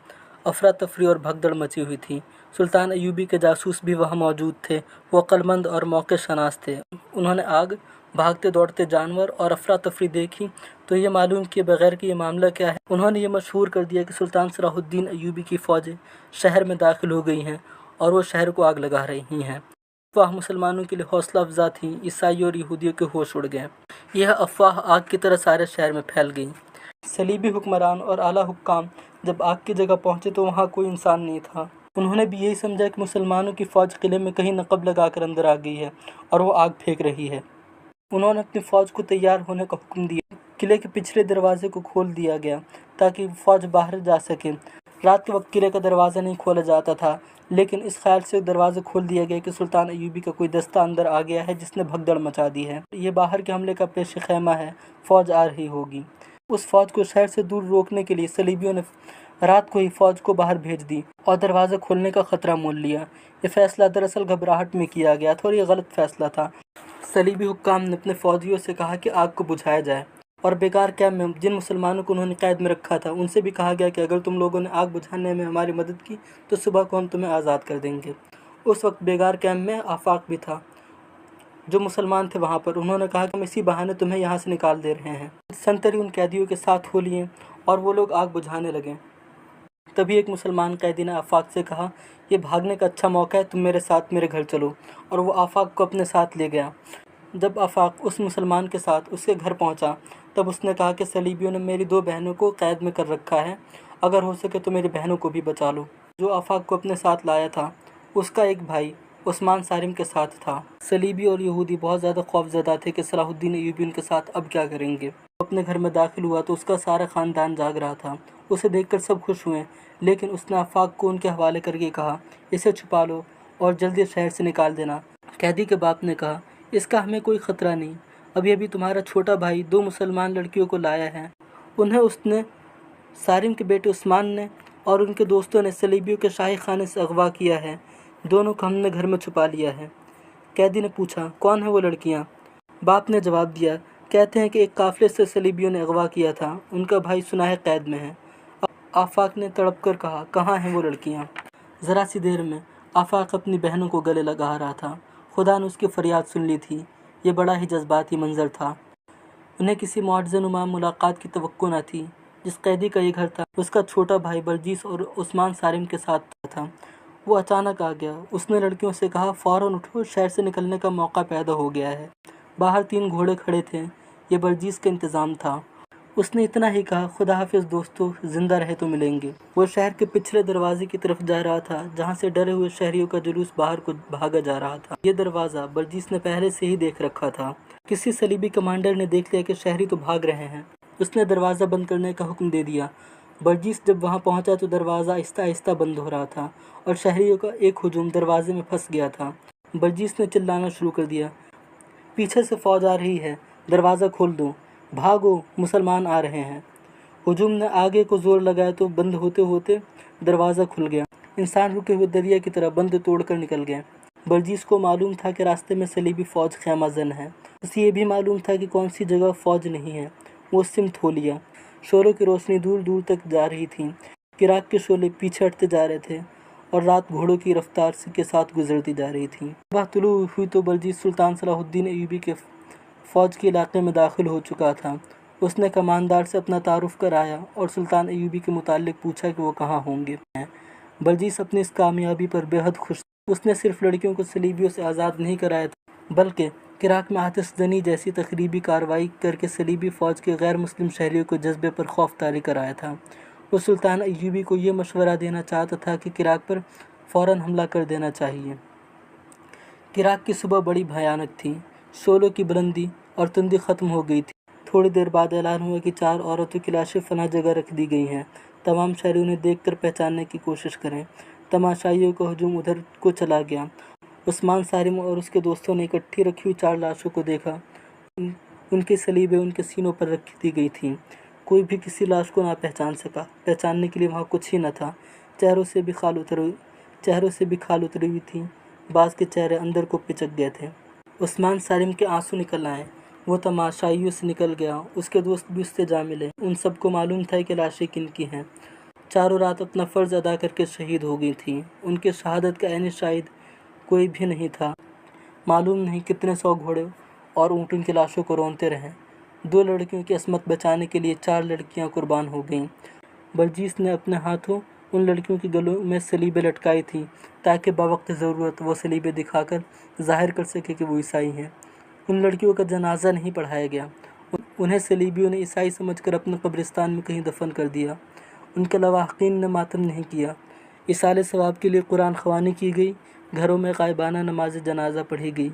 अफरा तफरी और भगदड़ मची हुई थी। सुल्तान अयूबी के जासूस भी वहाँ मौजूद थे। वो अक्लमंद और मौके शनास थे। उन्होंने आग, भागते दौड़ते जानवर और अफरा तफरी देखी तो ये मालूम किए बगैर कि ये मामला क्या है, उन्होंने ये मशहूर कर दिया कि सुल्तान सलाहुद्दीन अयूबी की फ़ौजें शहर में दाखिल हो गई हैं और वो शहर को आग लगा रही हैं। अफवाह मुसलमानों के लिए हौसला अफजा थी। ईसाइयों और यहूदियों के होश उड़ गए। यह अफवाह आग की तरह सारे शहर में फैल गई। सलीबी हुक्मरान और आला हुक्काम जब आग की जगह पहुँचे तो वहाँ कोई इंसान नहीं था। उन्होंने भी यही समझा कि मुसलमानों की फ़ौज किले में कहीं नकब लगाकर अंदर आ गई है और वो आग फेंक रही है। उन्होंने अपनी फ़ौज को तैयार होने का हुक्म दिया। किले के पिछले दरवाजे को खोल दिया गया ताकि फ़ौज बाहर जा सके। रात के वक्त किले का दरवाज़ा नहीं खोला जाता था, लेकिन इस ख्याल से दरवाज़ा खोल दिया गया कि सुल्तान अयूबी का कोई दस्ता अंदर आ गया है जिसने भगदड़ मचा दी है। ये बाहर के हमले का पेश खैमा है, फ़ौज आ रही होगी। उस फ़ौज को शहर से दूर रोकने के लिए सलीबियों ने रात को ही फ़ौज को बाहर भेज दी और दरवाज़ा खोलने का ख़तरा मोल लिया। ये फ़ैसला दरअसल घबराहट में किया गया था और ये गलत फ़ैसला था। सलीबी हुक्काम ने अपने फ़ौजियों से कहा कि आग को बुझाया जाए और बेकार कैम्प में जिन मुसलमानों को उन्होंने कैद में रखा था उनसे भी कहा गया कि अगर तुम लोगों ने आग बुझाने में हमारी मदद की तो सुबह को हम तुम्हें आज़ाद कर देंगे। उस वक्त बेगार कैम्प में आफाक भी था। जो मुसलमान थे वहाँ पर, उन्होंने कहा कि हम इसी बहाने तुम्हें यहाँ से निकाल दे रहे हैं। संतरी उन कैदियों के साथ हो लिए और वो लोग आग बुझाने लगे। तभी एक मुसलमान कैदी ने आफाक से कहा, ये भागने का अच्छा मौका है, तुम मेरे साथ मेरे घर चलो। और वो आफाक को अपने साथ ले गया। जब आफाक उस मुसलमान के साथ उसके घर पहुंचा तब उसने कहा कि सलीबियों ने मेरी 2 बहनों को कैद में कर रखा है, अगर हो सके तो मेरी बहनों को भी बचा लो। जो आफाक को अपने साथ लाया था उसका एक भाई उस्मान सारिम के साथ था। सलीबी और यहूदी बहुत ज़्यादा खौफज़दा थे कि सलाहुद्दीन अयूबी उनके साथ अब क्या करेंगे। अपने घर में दाखिल हुआ तो उसका सारा ख़ानदान जाग रहा था। उसे देखकर सब खुश हुए, लेकिन उसने आफाक को उनके हवाले करके कहा, इसे छुपा लो और जल्दी शहर से निकाल देना। कैदी के बाप ने कहा, इसका हमें कोई ख़तरा नहीं, अभी अभी तुम्हारा छोटा भाई 2 मुसलमान लड़कियों को लाया है। उन्हें उसने सारिम के बेटे उस्मान ने और उनके दोस्तों ने सलीबियों के शाही खाने से अगवा किया है। दोनों को हमने घर में छुपा लिया है। कैदी ने पूछा, कौन है वो लड़कियाँ? बाप ने जवाब दिया, कहते हैं कि एक काफ़िले से सलीबियों ने अगवा किया था, उनका भाई सुनाह कैद में है। आफाक ने तड़प कर कहा, कहाँ हैं वो लड़कियाँ? ज़रा सी देर में आफाक अपनी बहनों को गले लगा रहा था। खुदा ने उसकी फरियाद सुन ली थी। ये बड़ा ही जज्बाती मंजर था। उन्हें किसी मुआज़-ए-नुमा मुलाकात की तवक्को न थी। जिस कैदी का ये घर था उसका छोटा भाई बलजीस और उस्मान सारिम के साथ था। वो अचानक आ गया। उसने लड़कियों से कहा, फ़ौरन उठो, शहर से निकलने का मौका पैदा हो गया है। बाहर 3 घोड़े खड़े थे। ये बलजीस का इंतज़ाम था। اس نے اتنا ہی کہا، خدا حافظ دوستو، زندہ رہے تو ملیں گے۔ وہ شہر کے پچھلے دروازے کی طرف جا رہا تھا جہاں سے ڈرے ہوئے شہریوں کا جلوس باہر کو بھاگا جا رہا تھا۔ یہ دروازہ برجیس نے پہلے سے ہی دیکھ رکھا تھا۔ کسی صلیبی کمانڈر نے دیکھ لیا کہ شہری تو بھاگ رہے ہیں، اس نے دروازہ بند کرنے کا حکم دے دیا۔ برجیس جب وہاں پہنچا تو دروازہ آہستہ آہستہ بند ہو رہا تھا اور شہریوں کا ایک ہجوم دروازے میں پھنس گیا تھا۔ برجیس نے چلانا شروع کر دیا، پیچھے سے فوج آ رہی ہے، دروازہ کھول دو، بھاگو، مسلمان آ رہے ہیں۔ ہجوم نے آگے کو زور لگایا تو بند ہوتے ہوتے دروازہ کھل گیا۔ انسان رکے ہوئے دریا کی طرح بند توڑ کر نکل گئے۔ برجیس کو معلوم تھا کہ راستے میں صلیبی فوج خیمہ زن ہے۔ اسے یہ بھی معلوم تھا کہ کون سی جگہ فوج نہیں ہے۔ وہ سمت ہو لیا۔ شعلوں کی روشنی دور دور تک جا رہی تھی، چراغ کے شعلے پیچھے ہٹتے جا رہے تھے اور رات گھوڑوں کی رفتار کے ساتھ گزرتی جا رہی تھی۔ صبح طلوع ہوئی تو برجیس سلطان صلاح الدین ایوبی کے فوج کے علاقے میں داخل ہو چکا تھا۔ اس نے کماندار سے اپنا تعارف کرایا اور سلطان ایوبی کے متعلق پوچھا کہ وہ کہاں ہوں گے۔ برجیس اپنی اس کامیابی پر بے حد خوش تھا۔ اس نے صرف لڑکیوں کو صلیبیوں سے آزاد نہیں کرایا تھا بلکہ عراق میں آتش زنی جیسی تخریبی کارروائی کر کے صلیبی فوج کے غیر مسلم شہریوں کو جذبے پر خوف طاری کرایا تھا۔ وہ سلطان ایوبی کو یہ مشورہ دینا چاہتا تھا کہ عراق پر فوراً حملہ کر دینا چاہیے۔ عراق کی صبح بڑی بھیانک تھی۔ شعلوں کی بلندی اور تندی ختم ہو گئی تھی۔ تھوڑی دیر بعد اعلان ہوا کہ 4 عورتوں کی لاشیں فنا جگہ رکھ دی گئی ہیں۔ تمام شہری انہیں دیکھ کر پہچاننے کی کوشش کریں۔ تماشائیوں کا ہجوم ادھر کو چلا گیا۔ عثمان سالم اور اس کے دوستوں نے اکٹھی رکھی ہوئی 4 لاشوں کو دیکھا۔ ان کی صلیبیں ان کے سینوں پر رکھ دی گئی تھیں۔ کوئی بھی کسی لاش کو نہ پہچان سکا۔ پہچاننے کے لیے وہاں کچھ ہی نہ تھا۔ چہروں سے بھی کھال اتری ہوئی تھی۔ بعض کے چہرے اندر کو پچک گئے تھے۔ عثمان سالم کے آنسو نکل آئے۔ وہ تماشائیوں سے نکل گیا۔ اس کے دوست بھی اس سے جا ملے۔ ان سب کو معلوم تھا کہ لاشیں کن کی ہیں۔ چاروں رات اپنا فرض ادا کر کے شہید ہو گئی تھیں۔ ان کے شہادت کا عینی شاہد کوئی بھی نہیں تھا۔ معلوم نہیں کتنے 100 گھوڑے اور اونٹ ان کی لاشوں کو رونتے رہے۔ 2 لڑکیوں کی عصمت بچانے کے لیے 4 لڑکیاں قربان ہو گئیں۔ برجیس نے اپنے ہاتھوں ان لڑکیوں کے گلوں میں صلیبیں لٹکائی تھیں تاکہ بوقت ضرورت وہ صلیبیں دکھا کر ظاہر کر سکے کہ وہ عیسائی ہیں۔ ان لڑکیوں کا جنازہ نہیں پڑھایا گیا۔ انہیں صلیبیوں نے عیسائی سمجھ کر اپنے قبرستان میں کہیں دفن کر دیا۔ ان کے لواحقین نے ماتم نہیں کیا۔ ایصال ثواب کے لیے قرآن خوانی کی گئی۔ گھروں میں غائبانہ نماز جنازہ پڑھی گئی۔